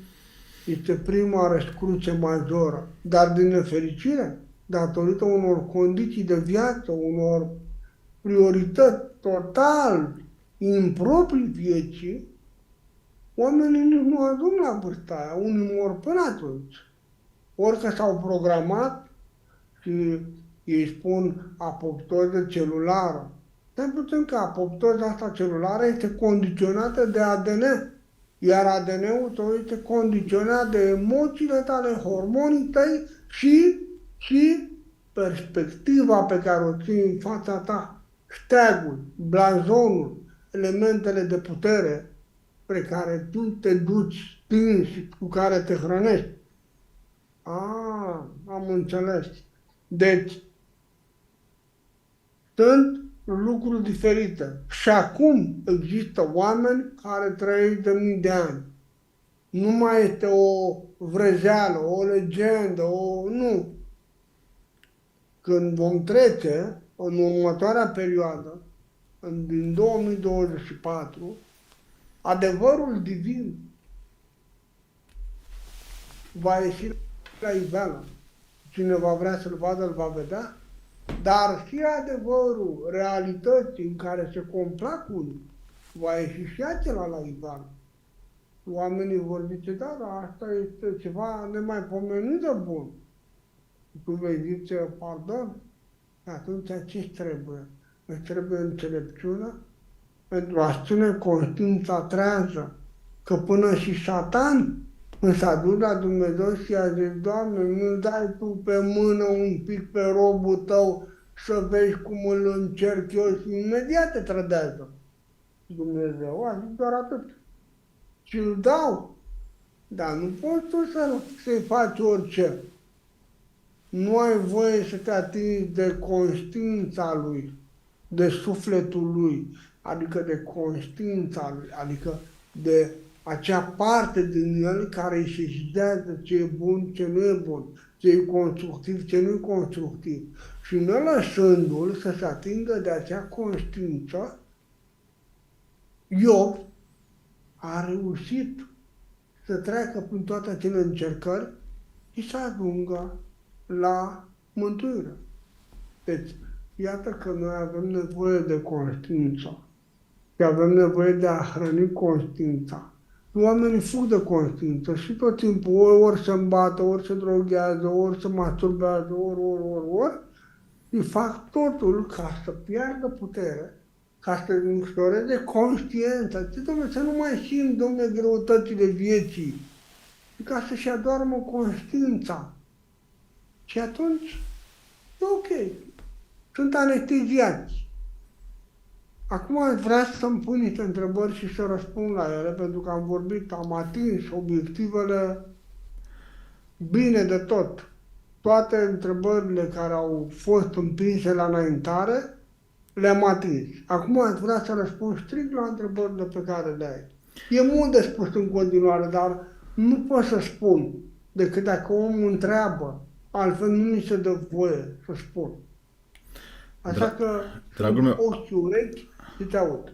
este prima răscruce majoră, dar din nefericire, datorită unor condiții de viață, unor priorități total improprii vieții, oamenii nu ajung la vârsta aia, unii mor până atunci. Orică s-au programat și ei spun apoptoză celulară. Dar putem că apoptoza asta celulară este condiționată de ADN, iar ADN-ul tău este condiționat de emoțiile tale, hormonii tăi și perspectiva pe care o ții în fața ta, steagul, blazonul, elementele de putere pe care tu te duci, stingi și cu care te hrănești. Am înțeles. Deci, sunt lucruri diferite. Și acum există oameni care trăiesc de mii de ani. Nu mai este o vrăjeală, o legendă, nu. Când vom trece în următoarea perioadă, din 2024, adevărul divin va ieși la iveală. Cine va vrea să-l vadă, îl va vedea. Dar și adevărul realității în care se complac unii va ieși și acela la iveală. Oamenii vor zice, da, dar asta este ceva nemaipomenit de bun. Tu vei zice, pardon, atunci ce trebuie? Îți trebuie înțelepciune pentru a ține conștiința trează, că până și Satan s-a dus la Dumnezeu și a zis, Doamne, nu dai Tu pe mână un pic pe robul Tău să vezi cum îl încerc eu și imediat te trădează. Dumnezeu a zis doar atât. Și îl dau. Dar nu poți tu să-i faci orice. Nu ai voie să te atingi de conștiința lui, de sufletul lui, adică de conștiința lui, adică de acea parte din el care îi sesizează ce e bun, ce nu e bun, ce e constructiv, ce nu e constructiv. Și nelăsându-l să se atingă de acea conștiință, Iov a reușit să treacă prin toate acele încercări și să ajungă la mântuire. Deci, iată că noi avem nevoie de conștiință și avem nevoie de a hrăni conștiința. Oamenii fug de conștiință și tot timpul ori se îmbată, ori se droghează, ori se masturbează, ori, și fac totul ca să piardă putere, ca să înstoreze conștiința. Ce, dom'le, să nu mai simt, dom'le, greutățile vieții, și ca să-și adormă conștiința. Și atunci, e ok. Sunt anesteziați. Acum aș vrea să-mi pun niște întrebări și să răspund la ele, pentru că am vorbit, am atins obiectivele bine de tot. Toate întrebările care au fost împinse la înaintare, le-am atins. Acum aș vrea să răspund strict la întrebările pe care le ai. E mult de spus în continuare, dar nu pot să spun decât dacă omul întreabă. Altfel nu mi se dă voie să spun. Așa că Dragul meu, ochi și urechi și te aud.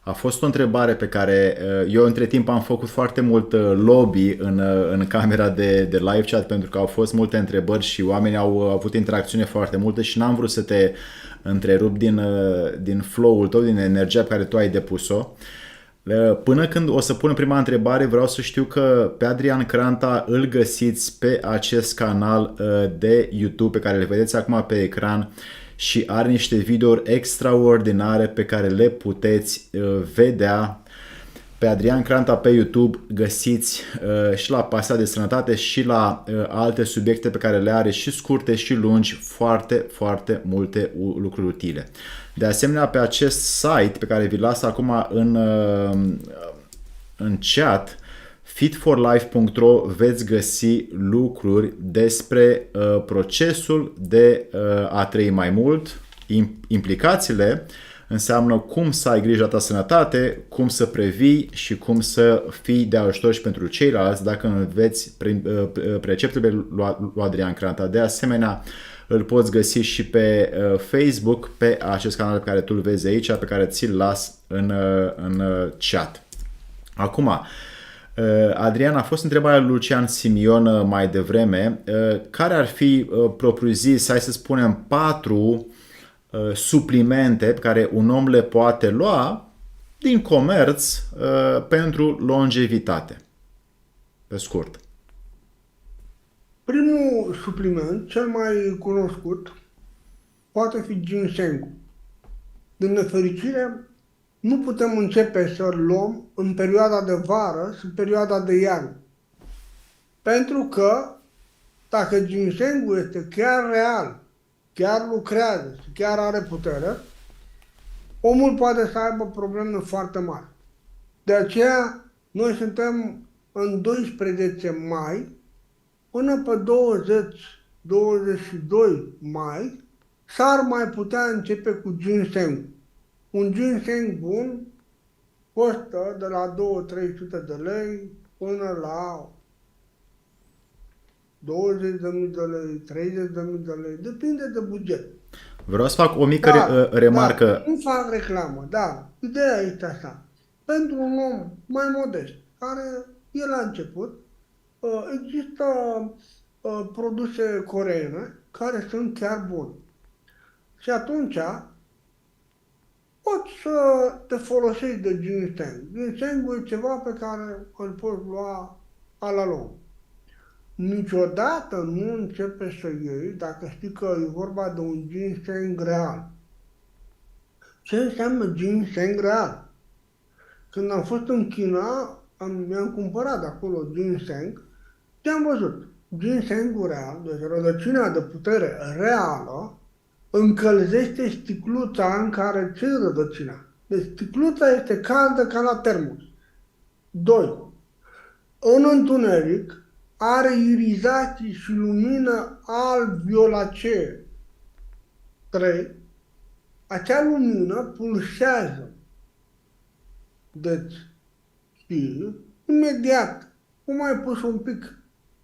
a fost o întrebare pe care eu între timp am făcut foarte mult lobby în camera de live chat, pentru că au fost multe întrebări și oamenii au avut interacțiune foarte multă și n-am vrut să te întrerup din flow-ul tău, din energia pe care tu ai depus-o. Până când o să pun prima întrebare, vreau să știu că pe Adrian Cranta îl găsiți pe acest canal de YouTube pe care le vedeți acum pe ecran și are niște videouri extraordinare pe care le puteți vedea. Pe Adrian Cranta pe YouTube găsiți și la Pasea de Sănătate și la alte subiecte pe care le are, și scurte și lungi, foarte, foarte multe lucruri utile. De asemenea, pe acest site pe care vi-l las acum în chat, fitforlife.ro, veți găsi lucruri despre procesul de a trăi mai mult, implicațiile, înseamnă cum să ai grijă de ta sănătate, cum să previi și cum să fii de ajutor și pentru ceilalți dacă înveți preceptele lui Adrian Cranta. De asemenea, îl poți găsi și pe Facebook, pe acest canal pe care tu îl vezi aici, pe care ți-l las în chat. Acum, Adrian, a fost întrebarea lui Lucian Simion mai devreme. Care ar fi, propriu-zis, hai să spunem, 4 suplimente pe care un om le poate lua din comerț pentru longevitate? Pe scurt. Primul supliment, cel mai cunoscut, poate fi ginseng. Din nefericire, nu putem începe să-l luăm în perioada de vară și în perioada de iarnă. Pentru că dacă ginsengul este chiar real, chiar lucrează și chiar are putere, omul poate să aibă probleme foarte mari. De aceea, noi suntem în 12 mai, până pe 20-22 mai, s-ar mai putea începe cu ginseng. Un ginseng bun costă de la 200-300 de lei până la 20.000 de lei, 30.000 de lei, depinde de buget. Vreau să fac o mică remarcă. Da, nu fac reclamă, da. Ideea este așa. Pentru un om mai modest, care e la început, există produse coreene care sunt chiar bune. Și atunci poți să te folosești de ginseng. Ginsengul e ceva pe care îl poți lua la lung. Niciodată nu începe să iei dacă știi că e vorba de un ginseng real. Ce înseamnă ginseng real? Când am fost în China, mi-am cumpărat de acolo ginseng și am văzut. Ginsengul real, deci rădăcina de putere reală, încălzește sticluța în care ții rădăcina. Deci sticluța este caldă ca la termos. 2. În întuneric are irizații și lumină alb-violacee. 3. Acea lumină pulsează. Deci, și imediat, cum ai pus un pic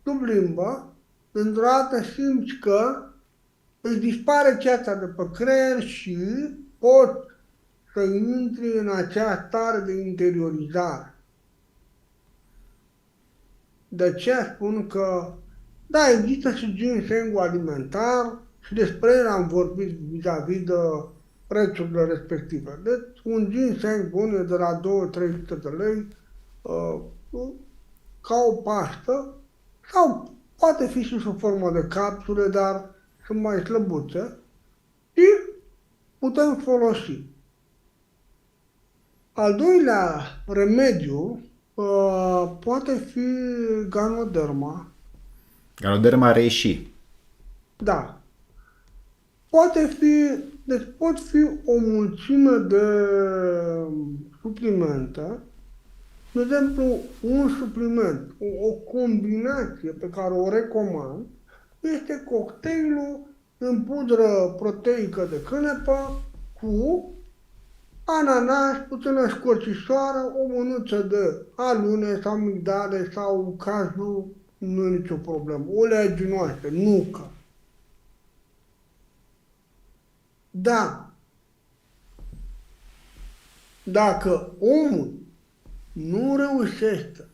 sub limbă, dintr-o dată simți că îți dispare ceața de pe creier și poți să intri în acea stare de interiorizare. De aceea spun că Da, există și ginsengul alimentar și despre el am vorbit vis-a-vis de prețurile respective. Deci un ginseng bun e de la 200-300 de lei uh, ca o pastă sau poate fi și sub formă de capsule, dar sunt mai slăbuțe și putem folosi. Al doilea remediu poate fi Ganoderma. Ganoderma reishi. Da, poate fi, deci pot fi o mulțime de suplimente. De exemplu, un supliment, o combinație pe care o recomand este cocktailul în pudră proteică de cânepă cu ananas, puțină scorțișoară, o mânuță de alune sau migdale sau caju, nu e nicio problemă. Oleaginoase, nucă. Da, dacă omul nu reușește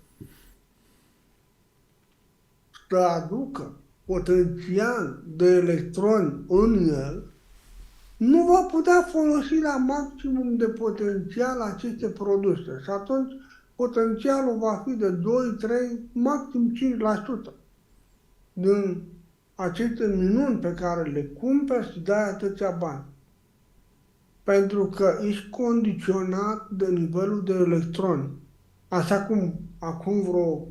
să aducă potențial de electroni în el, nu va putea folosi la maximum de potențial aceste produse. Și atunci potențialul va fi de 2, 3, maxim 5% din aceste minuni pe care le cumperi și dai atâția bani. Pentru că ești condiționat de nivelul de electroni. Așa cum acum vreo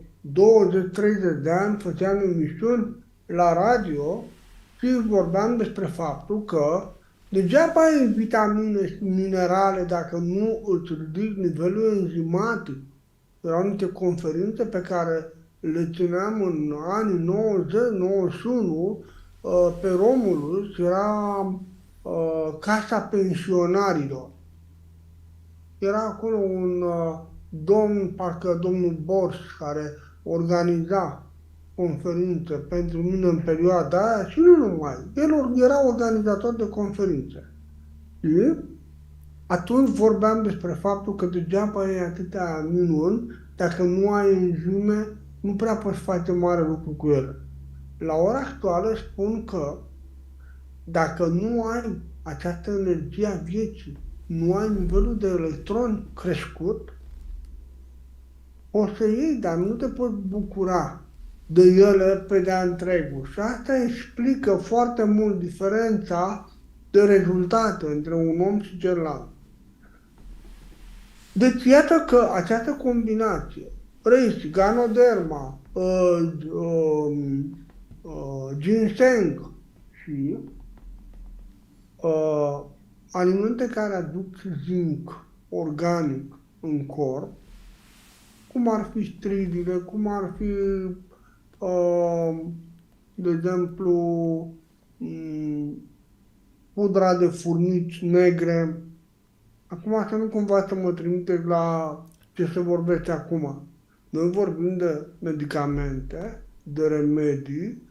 20-30 de ani făceam emisiuni la radio și vorbeam despre faptul că degeaba ai vitamine și minerale dacă nu îți ridici nivelul enzimatic. Erau niște conferințe pe care le țineam în anii 90-91 pe Romulus, era Casa Pensionarilor. Era acolo un domn, parcă domnul Borș, care organiza conferințe pentru mine în perioada aia și nu numai. El era organizator de conferințe. Și atunci vorbeam despre faptul că degeaba ai atâtea minuni, dacă nu ai enzime, nu prea poți face mare lucru cu ele. La ora actuală spun că dacă nu ai această energie a vieții, nu ai nivelul de electroni crescut, o să iei, dar nu te poți bucura de ele pe de-a întregul. Și asta explică foarte mult diferența de rezultate între un om și celălalt. Deci iată că această combinație, reishi, Ganoderma, ginseng și alimente care aduc zinc organic în corp, cum ar fi stridile, cum ar fi, de exemplu, pudra de furnici negre. Acum să nu cumva să mă trimiteți la ce se vorbește acum. Noi vorbim de medicamente, de remedii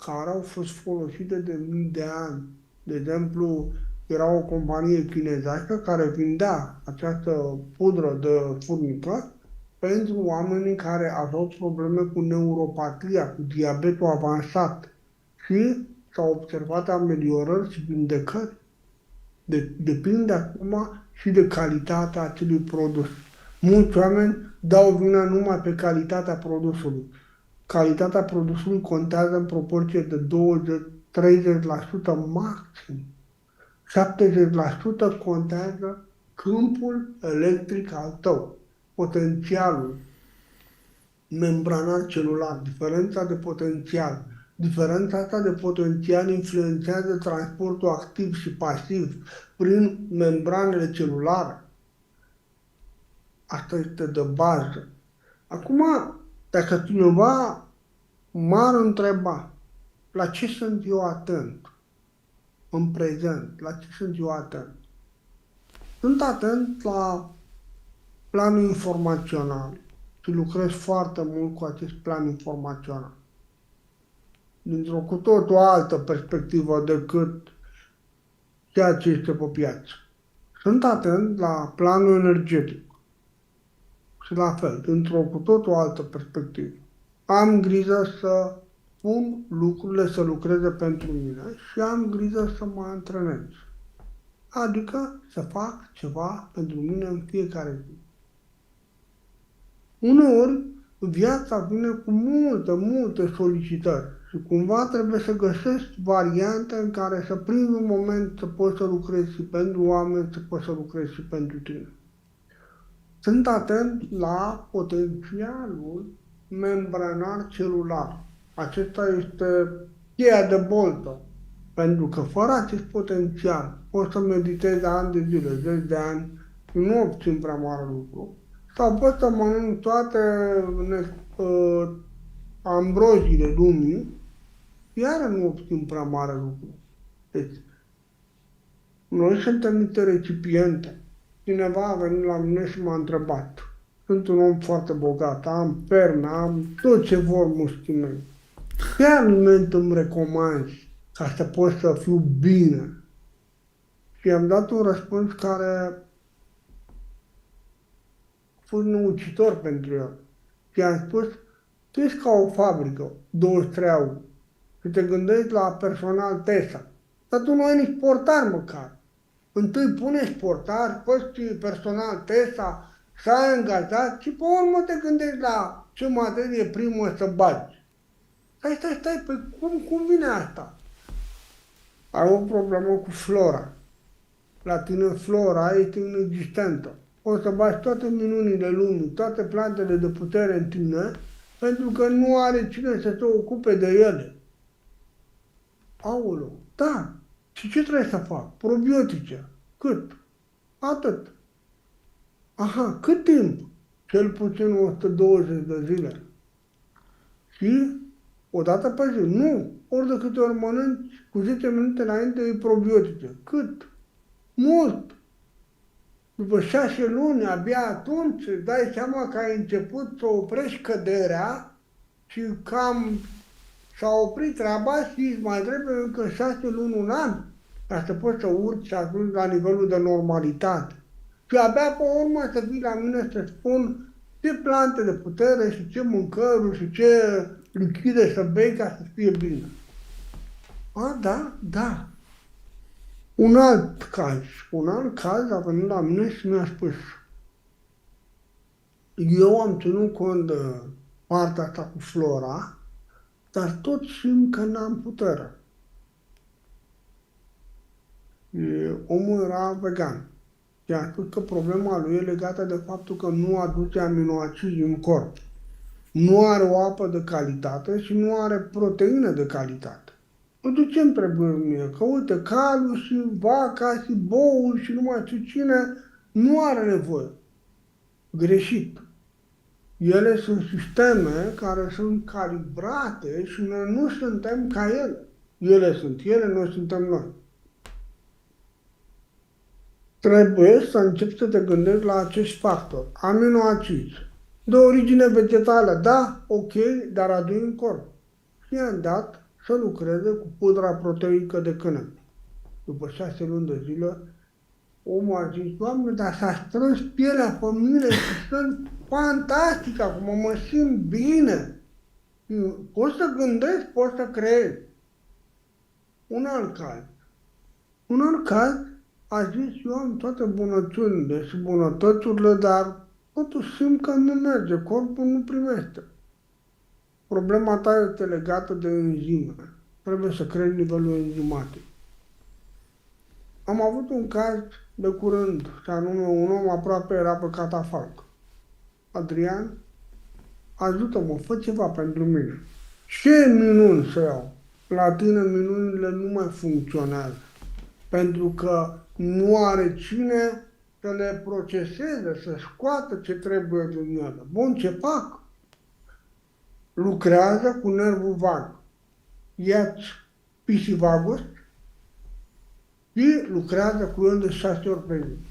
care au fost folosite de mii de ani. De exemplu, era o companie chinezească care vindea această pudră de furnică pentru oamenii care aveau probleme cu neuropatia, cu diabetul avansat. Și s-au observat ameliorări și vindecări. Depinde acum și de calitatea acelui produs. Mulți oameni dau vina numai pe calitatea produsului. Calitatea produsului contează în proporție de 20-30% maxim. 70% contează câmpul electric al tău, potențialul membranar celular, diferența de potențial. Diferența asta de potențial influențează transportul activ și pasiv prin membranele celulare. Asta este de bază. Acum, dacă cineva m-ar întreba la ce sunt eu atent în prezent, la ce sunt eu atent? Sunt atent la planul informațional și lucrez foarte mult cu acest plan informațional. Dintr-o cu totul altă perspectivă decât ceea ce este pe piață. Sunt atent la planul energetic și la fel, dintr-o cu totul altă perspectivă. Am grijă să pun lucrurile să lucreze pentru mine și am grijă să mă antrenez. Adică să fac ceva pentru mine în fiecare zi. Uneori, viața vine cu multe solicitări și cumva trebuie să găsești variante în care să prinzi un moment să poți să lucrezi și pentru oameni, să poți să lucrezi și pentru tine. Sunt atent la potențialul membranar celular. Acesta este cheia de boltă. Pentru că fără acest potențial poți să meditezi ani de zile, zeci de ani, nu obțin prea mare lucru. Sau poți să mănânci toate ambroziile lumii, iar nu obțin prea mare lucru. Deci, noi suntem niște recipiente. Cineva a venit la mine și m-a întrebat. Sunt un om foarte bogat, am perme, am tot ce vor mușchii mei. Ce aliment îmi recomanzi ca să pot să fiu bine? Și am dat un răspuns care a fost năucitor pentru el. Și am spus, tu ești ca o fabrică, 23 august, și te gândești la personal Tesla. Dar tu nu ai nici portar măcar. Întâi puneți portar, faci personal Tesla, să ai angajat și pe urmă te gândești la ce materie primă să bagi. Stai, păi cum vine asta? Ai o problemă cu flora. La tine flora este inexistentă. O să bagi toate minunile lumii, toate plantele de putere în tine, pentru că nu are cine să se ocupe de ele. Aoleu, da. Și ce trebuie să fac? Probiotice. Cât? Atât. Aha, cât timp? Cel puțin 120 de zile. Și o dată pe zi. Nu. Ori de câte ori mănânci, cu 10 minute înainte e probiotice. Cât? Mult. După 6 luni, abia atunci îți dai seama că ai început să oprești căderea și cam s-a oprit treaba și îți mai trebuie încă 6 luni, un an, ca să poți să urci și ajungi la nivelul de normalitate. Și abia pe urmă să vii la mine să spun ce plante de putere și ce mâncăruri și ce lichide să bei ca să fie bine. A, da. Un alt caz a venit la mine și mi-a spus, eu am ținut cont de partea asta cu flora, dar tot simt că n-am putere. Omul era vegan. Și a spus că problema lui e legată de faptul că nu aduce aminoacizi în corp. Nu are o apă de calitate și nu are proteine de calitate. De ce îmi trebuie mie? Că uite, calul și vaca și boul și numai știu cine nu are nevoie. Greșit. Ele sunt sisteme care sunt calibrate și noi nu suntem ca ele. Ele sunt ele, noi suntem noi. Trebuie să începi să te gândești la acești factori. Aminoacizi. De origine vegetală, da, ok, dar adui în corp. Și i-am dat să lucreze cu pudra proteică de cânepe. După 6 luni de zile, omul a zis, Doamne, dar s-a strâns pielea pe mine și sunt fantastic acum, mă simt bine. Poți să gândești, poți să creezi. Un alt caz a zis, eu am toate bunătățile și bunătățurile, dar totuși simt că nu merge, corpul nu primește. Problema ta este legată de enzime. Trebuie să creezi nivelul enzimatic. Am avut un caz de curând, și anume un om aproape era pe catafalc. Adrian, ajută-mă, fă ceva pentru mine. Ce minuni să iau? La tine minunile nu mai funcționează. Pentru că nu are cine să le proceseze, să scoată ce trebuie din ele. Bun, ce fac? Lucrează cu nervul vag. Ia-ți pisivagus și lucrează cu el de 6 ori pe zi.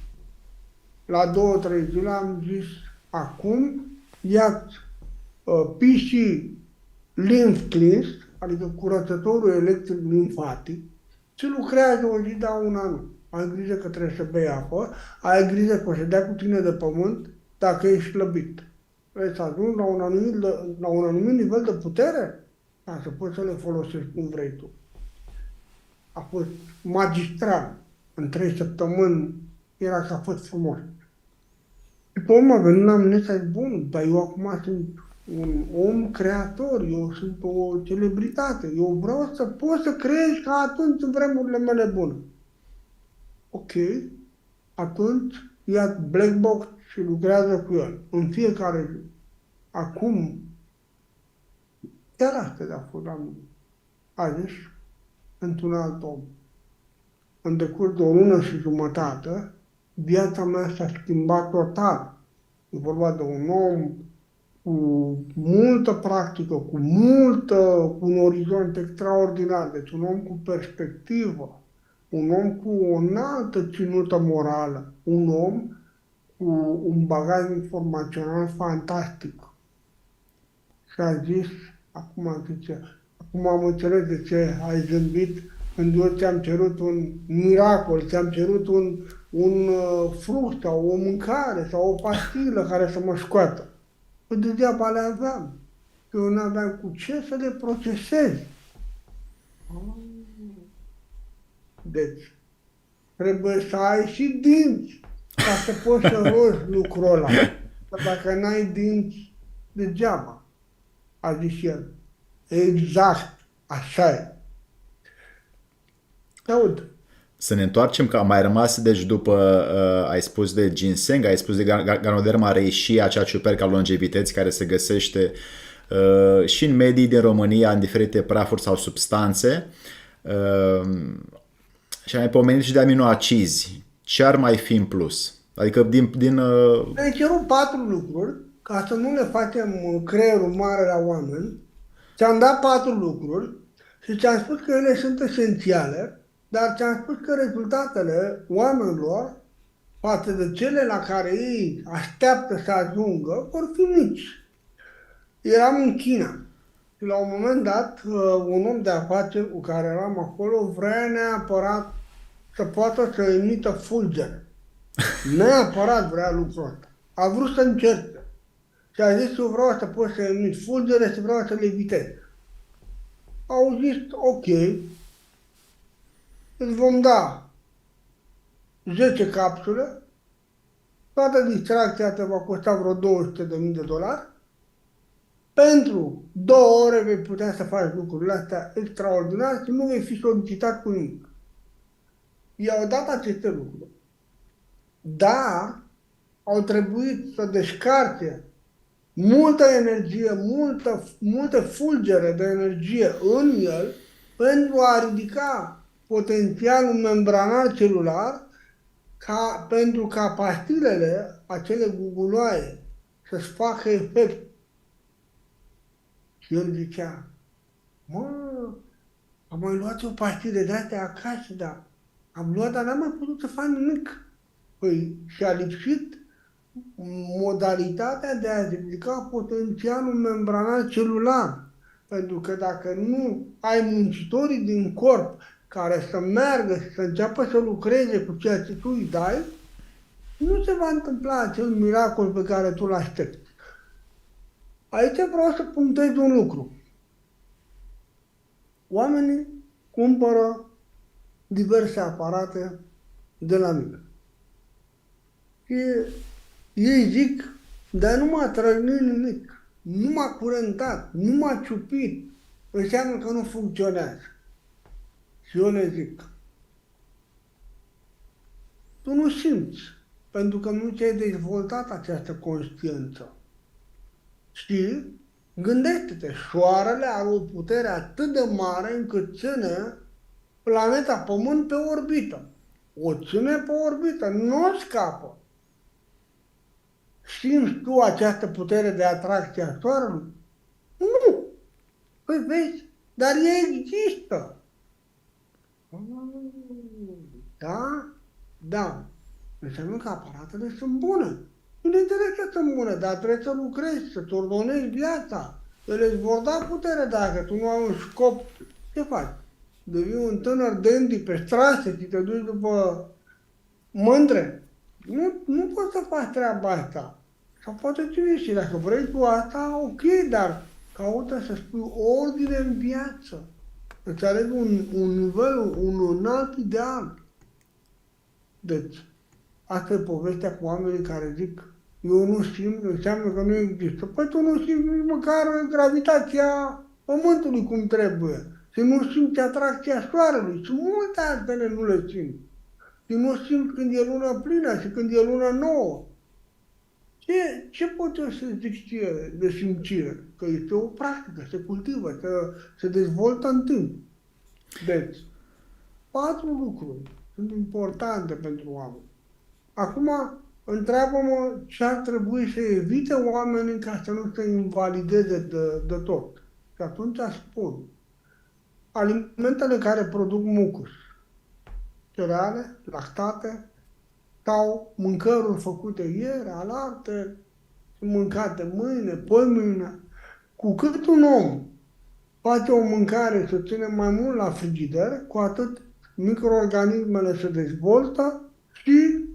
La 2-3 zile am zis, acum ia-ți PC Lymph Cleanse, adică curățătorul electric limfatic, și lucrează o zi, dar una nu. Ai grijă că trebuie să bei apă, ai grijă că o să dea cu tine de pământ dacă ești slăbit. Vrei să ajungi la un anumit nivel de putere? ca să poți să le folosești cum vrei tu. A fost magistral. În 3 săptămâni era că a fost frumos. După urmă, venind la mine să zic, bun, dar eu acum sunt un om creator, eu sunt o celebritate, eu vreau să pot să creez ca atunci în vremurile mele bune. Ok, atunci ia Black Box și lucrează cu el în fiecare zi. Acum, chiar astăzi a fost la mine. A zis într-un alt om. În decurs de o lună și jumătate, viața mea s-a schimbat total. E vorba de un om cu multă practică, cu un orizont extraordinar, deci un om cu perspectivă, un om cu o înaltă ținută morală, un om cu un bagaj informațional fantastic. Și a zis, acum am înțeles de ce ai zâmbit când eu ți-am cerut un miracol, ți-am cerut un fruct sau o mâncare sau o pastilă care să mă scoată. Păi degeaba le aveam. Eu nu aveam cu ce să le procesez. Deci, trebuie să ai și dinți ca să poți să rogi lucrul ăla. Că dacă n-ai dinți, degeaba, a zis el. Exact, așa e. Te aud. Să ne întoarcem, că am mai rămas, deci după ai spus de ginseng, ai spus de Ganoderma reishii, acea ciupercă a longevității care se găsește și în medii din România, în diferite prafuri sau substanțe. Și am mai pomenit și de aminoacizi. Ce ar mai fi în plus? Adică Ne cerut 4 lucruri, ca să nu le facem creierul mare la oameni. Ți-am dat 4 lucruri și ți-am spus că ele sunt esențiale, dar ți-am spus că rezultatele oamenilor față de cele la care ei așteaptă să ajungă vor fi mici. Eram în China și la un moment dat un om de afaceri cu care eram acolo vrea neapărat să poată să emită fulgere. Neapărat vrea lucrul ăsta. A vrut să încerce. Și a zis, eu vreau să pot să emit fulgere și vreau să levitez. Au zis, ok, îți vom da 10 capsule, toată distracția te va costa vreo $200.000, pentru 2 ore vei putea să faci lucrurile astea extraordinare și nu vei fi solicitat cu nimic. I-au dat aceste lucruri, dar au trebuit să descarce multă energie, multă fulgere de energie în el pentru a ridica potențialul membranar celular pentru ca pastilele, acele guguloaie, să-și facă efect. Și el zicea, mă, am mai luat o pastilă de astea acasă, dar am luat, dar n-am mai putut să fac nimic. Păi și-a lipsit modalitatea de a ridica potențialul membranar celular. Pentru că dacă nu ai muncitorii din corp care să meargă și să înceapă să lucreze cu ceea ce tu îi dai, nu se va întâmpla acel miracol pe care tu îl aștepți. Aici vreau să punctez un lucru. Oamenii cumpără diverse aparate de la mine. Și ei zic, dar nu m-a trăgnit nimic, nu m-a curentat, nu m-a ciupit, înseamnă că nu funcționează. Și eu le zic, tu nu simți, pentru că nu ți-ai dezvoltat această conștiință. Și gândește-te, soarele are o putere atât de mare încât ține planeta Pământ pe orbită. O ține pe orbită, nu o scapă. Simți tu această putere de atracție a soarelui? Nu! Păi vezi, dar ea există. Da? Da. Înseamnă că aparatele sunt bune. Bineînțeles că sunt bune, dar trebuie să lucrezi, să-ți ordonezi viața. Ele îți vor da putere dacă tu nu ai un scop. Ce faci? Devii un tânăr dandy pe strase și te duci după mândre? Nu poți să faci treaba asta. Sau poate ți și dacă vrei tu asta, ok, dar caută să spui ordine în viață, să-ți alegi un nivel, un înalt ideal. Deci, asta e povestea cu oamenii care zic, eu nu simt, înseamnă că nu există. Păi tu nu simți nici măcar gravitația Pământului cum trebuie. Și nu simți atracția Soarelui. Și multe altele nu le simți. Și nu simți când e luna plină și când e luna nouă. Ce pot eu să zic ție de simțire? Că este o practică, se cultivă, se dezvoltă în timp. Deci, 4 lucruri sunt importante pentru oameni. Acum, întreabă-mă ce ar trebui să evite oamenii ca să nu se invalideze de tot. Și atunci spun, alimentele care produc mucus, cereale, lactate, sau mâncăruri făcute ieri, alaltă, mâncate mâine, poimâine. Cu cât un om face o mâncare să ține mai mult la frigider, cu atât microorganismele se dezvoltă și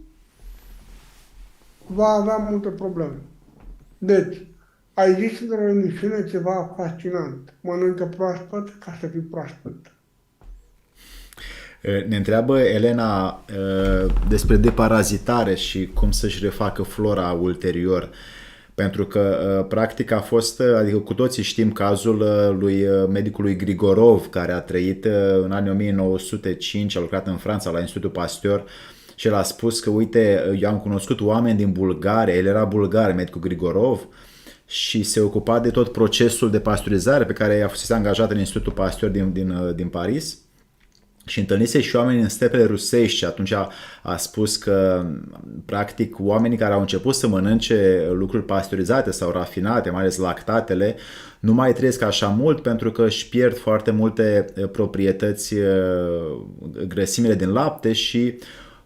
va avea multe probleme. Deci, ai zis într-o emisiune ceva fascinant. Mănâncă proaspăt ca să fii proaspăt. Ne întreabă Elena despre deparazitare și cum să-și refacă flora ulterior. Pentru că practic a fost, adică cu toții știm cazul lui medicului Grigorov, care a trăit în anii 1905, a lucrat în Franța la Institutul Pasteur și el a spus că, uite, eu am cunoscut oameni din Bulgaria, el era bulgar, medicul Grigorov, și se ocupa de tot procesul de pasteurizare pe care a fost angajat în Institutul Pasteur din Paris. Și întâlnise și oameni în stepele rusești și atunci a spus că, practic, oamenii care au început să mănânce lucruri pasteurizate sau rafinate, mai ales lactatele, nu mai trăiesc așa mult pentru că își pierd foarte multe proprietăți, grăsimile din lapte și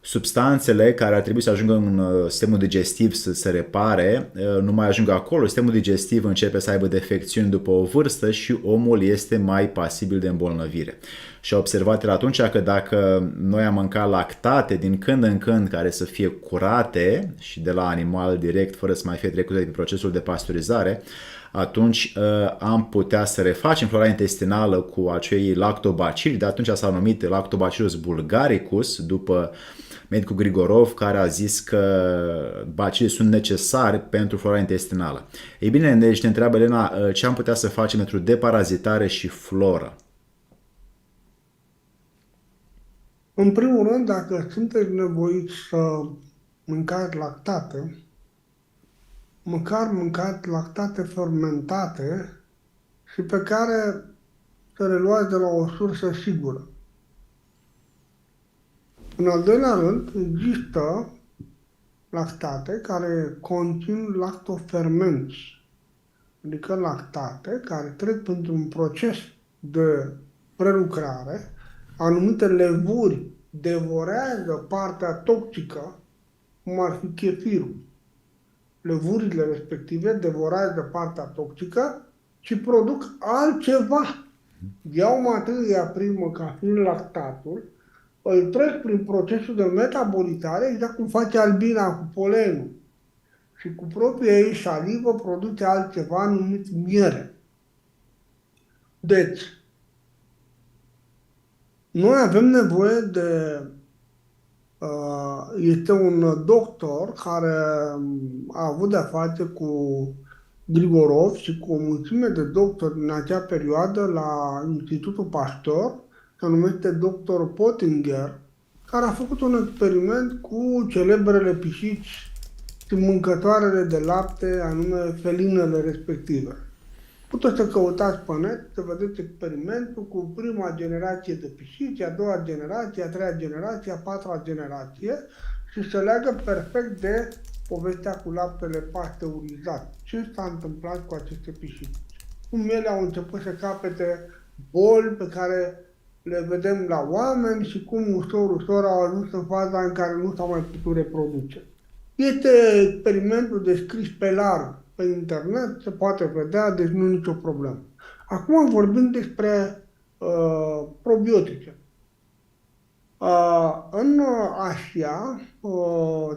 substanțele care ar trebui să ajungă în sistemul digestiv să se repare, nu mai ajung acolo, sistemul digestiv începe să aibă defecțiuni după o vârstă și omul este mai pasibil de îmbolnăvire. Și a observat el atunci că dacă noi am mâncat lactate din când în când care să fie curate și de la animal direct, fără să mai fie trecute pe procesul de pasteurizare, atunci am putea să refacem flora intestinală cu acei lactobacili. De atunci s-a numit Lactobacillus bulgaricus, după medicul Grigorov, care a zis că bacilii sunt necesari pentru flora intestinală. Ei bine, deci ne întreabă Elena ce am putea să facem pentru deparazitare și floră. În primul rând, dacă sunteți nevoiți să mâncați lactate, măcar mâncați lactate fermentate și pe care să le luați de la o sursă sigură. În al doilea rând, există lactate care conțin lactofermenți, adică lactate care trec printr-un proces de prelucrare, anumite levuri devorează partea toxică, cum ar fi chefirul. Levurile respective devorează partea toxică și produc altceva. Iau materia primă, ca fiind lactatul, îl trec prin procesul de metabolizare, exact cum face albina cu polenul. Și cu propria ei salivă produce altceva numit miere. Deci, noi avem nevoie de... este un doctor care a avut de-a face cu Grigorov și cu o mulțime de doctori în acea perioadă la Institutul Pasteur, se numește Dr. Pottinger, care a făcut un experiment cu celebrele pisici și mâncătoarele de lapte, anume felinele respective. Puteți să căutați pe net, să vedeți experimentul cu prima generație de pisici, a doua generație, a treia generație, a patra generație și se leagă perfect de povestea cu laptele pasteurizat. Ce s-a întâmplat cu aceste pisici? Cum ele au început să capete boli pe care le vedem la oameni și cum ușor au ajuns în faza în care nu s-au mai putut reproduce. Este experimentul descris pe larg pe internet, se poate vedea, deci nu e nicio problemă. Acum vorbim despre probiotice. În Asia,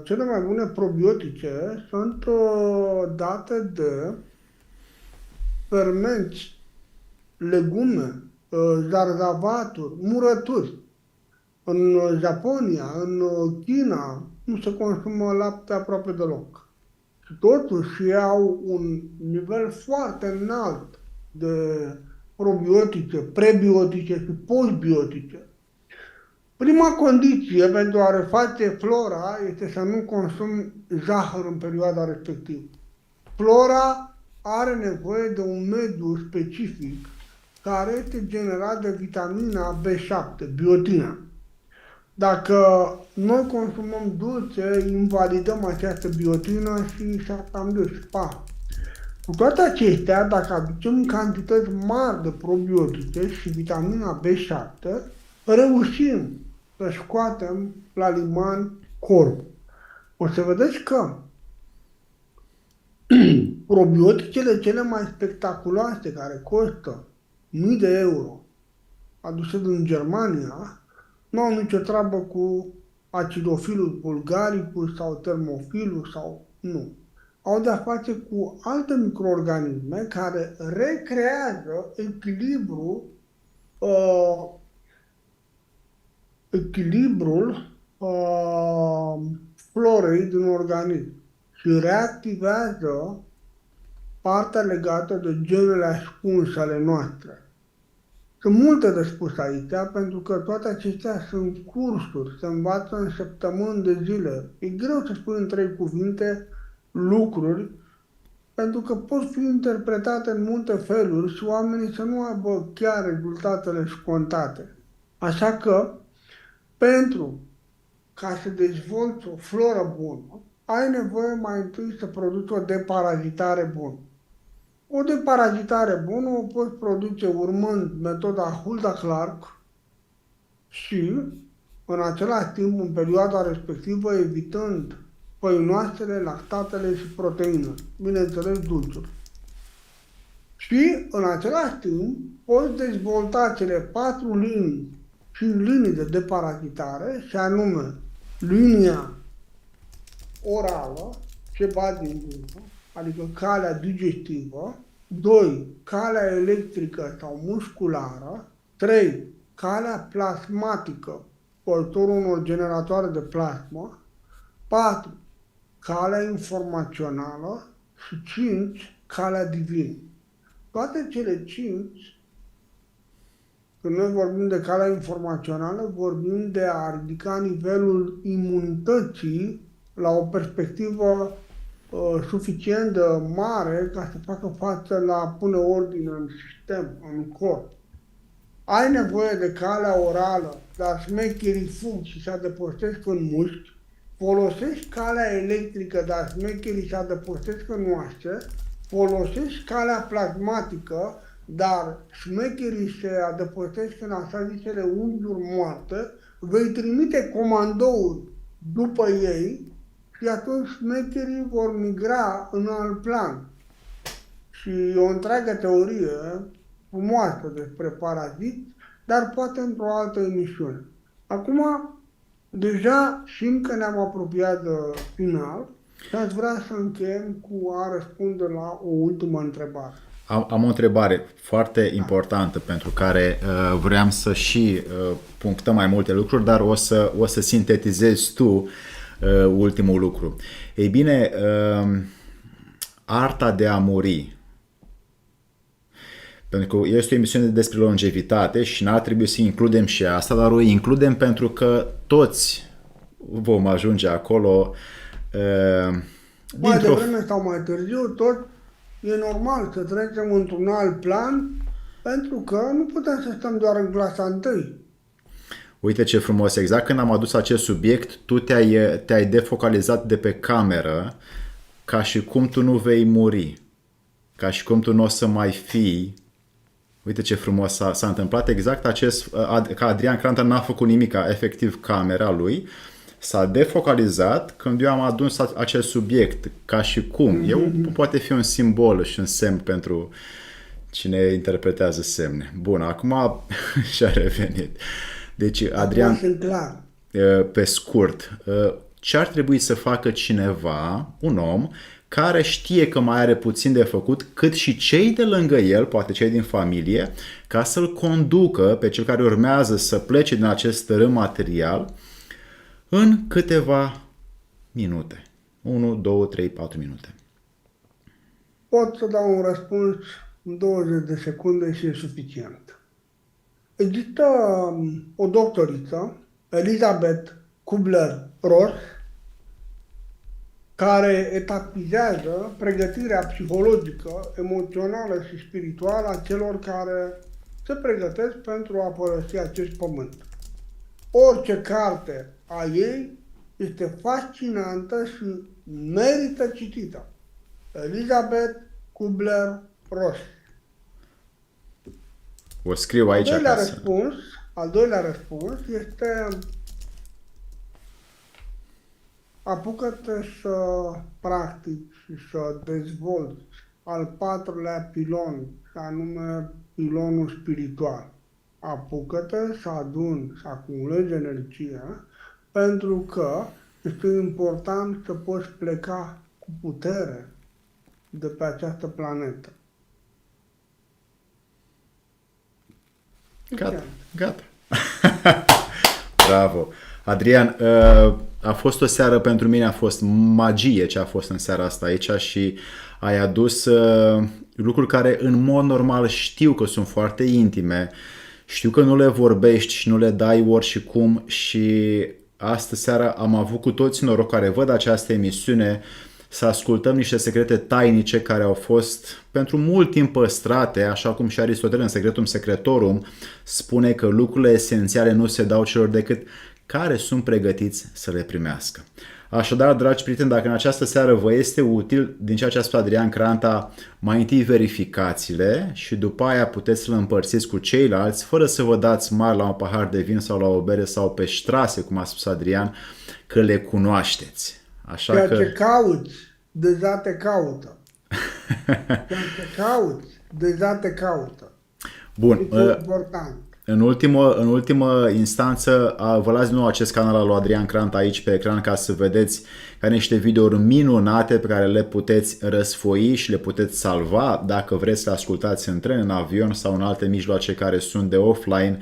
cele mai bune probiotice sunt date de fermenți, legume, zarzavaturi, murături. În Japonia, în China, nu se consumă lapte aproape deloc. Și totuși ei au un nivel foarte înalt de probiotice, prebiotice și postbiotice. Prima condiție pentru a reface flora este să nu consumi zahăr în perioada respectivă. Flora are nevoie de un mediu specific care este generat de vitamina B7, biotina. Dacă noi consumăm dulce, invalidăm această biotină și s-a cam dus. Cu toate acestea, dacă aducem cantități mari de probiotice și vitamina B7, reușim să scoatem la liman corpul. O să vedeți că probioticele cele mai spectaculoase, care costă mii de euro, aduse din Germania, nu au nicio treabă cu acidofilul bulgaricus sau termofilul sau nu. Au de-a face cu alte microorganisme care recrează echilibrul florei din organism și reactivează partea legată de genele ascunse ale noastre. Sunt multe de spus aici, pentru că toate acestea sunt cursuri, se învață în săptămâni de zile. E greu să spui în 3 cuvinte lucruri, pentru că pot fi interpretate în multe feluri și oamenii să nu aibă chiar rezultatele scontate. Așa că, pentru ca să dezvolți o floră bună, ai nevoie mai întâi să produci o deparazitare bună. O deparazitare bună o poți produce urmând metoda Hulda-Clark și, în același timp, în perioada respectivă, evitând păinoasele, lactatele și proteinele, bineînțeles dulciuri. Și, în același timp, poți dezvolta cele 4 linii și linii de deparazitare, și anume linia orală, ceva din gură, adică calea digestivă, 2. Calea electrică sau musculară, 3. Calea plasmatică, portorul unor generatoare de plasmă, 4. Calea informațională și 5. Calea divină. Toate cele 5, când noi vorbim de calea informațională, vorbim de a ridica nivelul imunității la o perspectivă suficient de mare ca să facă față la a pune ordine în sistem, în corp. Ai nevoie de calea orală, dar șmecherii fug și se adăpostesc în mușchi, folosești calea electrică, dar șmecherii se adăpostesc în oase, folosești calea plasmatică, dar șmecherii se adăpostesc în așa zisele unghiuri moarte, vei trimite comandouri după ei și atunci șmecherii vor migra în alt plan. Și e o întreagă teorie frumoasă despre paraziți, dar poate într-o altă emisiune. Acum, deja simt că ne-am apropiat de final și aș vrea să încheiem cu a răspunde la o ultimă întrebare. Am o întrebare foarte importantă pentru care vreau să și punctăm mai multe lucruri, dar o să sintetizezi tu ultimul lucru. Ei bine, arta de a muri. Pentru că este o emisiune despre longevitate și n-ar trebui să includem și asta, dar o includem pentru că toți vom ajunge acolo. Mai devreme sau mai târziu, tot e normal să trecem într-un alt plan, pentru că nu putem să stăm doar în clasa întâi. Uite ce frumos, exact când am adus acest subiect, tu te-ai defocalizat de pe cameră ca și cum tu nu vei muri, ca și cum tu nu o să mai fii. Uite ce frumos s-a întâmplat exact acest, că Adrian Cranta n-a făcut nimic, efectiv camera lui s-a defocalizat când eu am adus acest subiect, ca și cum. Eu poate fi un simbol și un semn pentru cine interpretează semne. Bun, acum și-a revenit. Deci, Adrian, pe scurt, ce ar trebui să facă cineva, un om, care știe că mai are puțin de făcut, cât și cei de lângă el, poate cei din familie, ca să-l conducă pe cel care urmează să plece din acest tărâm material în câteva minute. 1, 2, 3, 4 minute. Pot să dau un răspuns în 20 de secunde și e suficient. Există o doctoriță, Elizabeth Kubler-Ross, care etapizează pregătirea psihologică, emoțională și spirituală a celor care se pregătesc pentru a părăsi acest pământ. Orice carte a ei este fascinantă și merită citită. Elizabeth Kubler-Ross. O scriu aici acasă. Al doilea răspuns este: apucă-te să practici și să dezvolți al patrulea pilon, și anume pilonul spiritual. Apucă-te să aduni, să acumulezi energie, pentru că este important să poți pleca cu putere de pe această planetă. Gata. Bravo. Adrian, a fost o seară pentru mine, a fost magie ce a fost în seara asta aici și ai adus lucruri care în mod normal știu că sunt foarte intime, știu că nu le vorbești și nu le dai ori și cum și astă seară am avut cu toți noroc care văd această emisiune să ascultăm niște secrete tainice care au fost pentru mult timp păstrate, așa cum și Aristotel în Secretum Secretorum spune că lucrurile esențiale nu se dau celor decât care sunt pregătiți să le primească. Așadar, dragi prieteni, dacă în această seară vă este util din ceea ce a spus Adrian Cranta, mai întâi verificați-le și după aia puteți să le împărțiți cu ceilalți fără să vă dați mari la un pahar de vin sau la o bere sau pe ștrase, cum a spus Adrian, că le cunoașteți. Așa Ceea că... ce cauți, deja te caută. Ceea ce cauți, deja te caută. Bun. E important. În ultimă instanță, vă las din nou acest canal al lui Adrian Cranta aici pe ecran ca să vedeți că are niște videouri minunate pe care le puteți răsfoi și le puteți salva dacă vreți să ascultați în tren, în avion sau în alte mijloace care sunt de offline.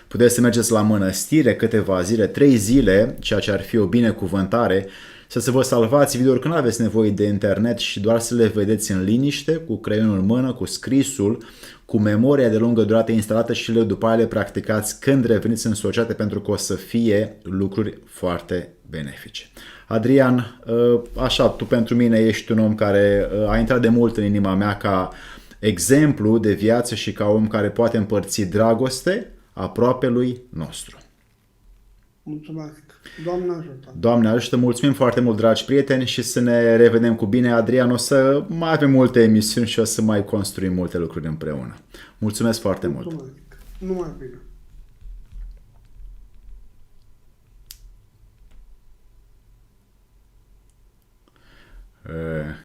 Puteți să mergeți la mănăstire câteva zile, 3 zile, ceea ce ar fi o binecuvântare, să vă salvați videouri când nu aveți nevoie de internet și doar să le vedeți în liniște, cu creionul în mână, cu scrisul, cu memoria de lungă durată instalată și după aia le practicați când reveniți în societate pentru că o să fie lucruri foarte benefice. Adrian, așa, tu pentru mine ești un om care a intrat de mult în inima mea ca exemplu de viață și ca om care poate împărți dragoste aproapelui nostru. Mulțumesc. Doamne ajută. Doamne ajută, mulțumim foarte mult, dragi prieteni, și să ne revedem cu bine. Adrian, o să mai avem multe emisiuni și o să mai construim multe lucruri împreună. Mulțumesc foarte mult. Numai bine.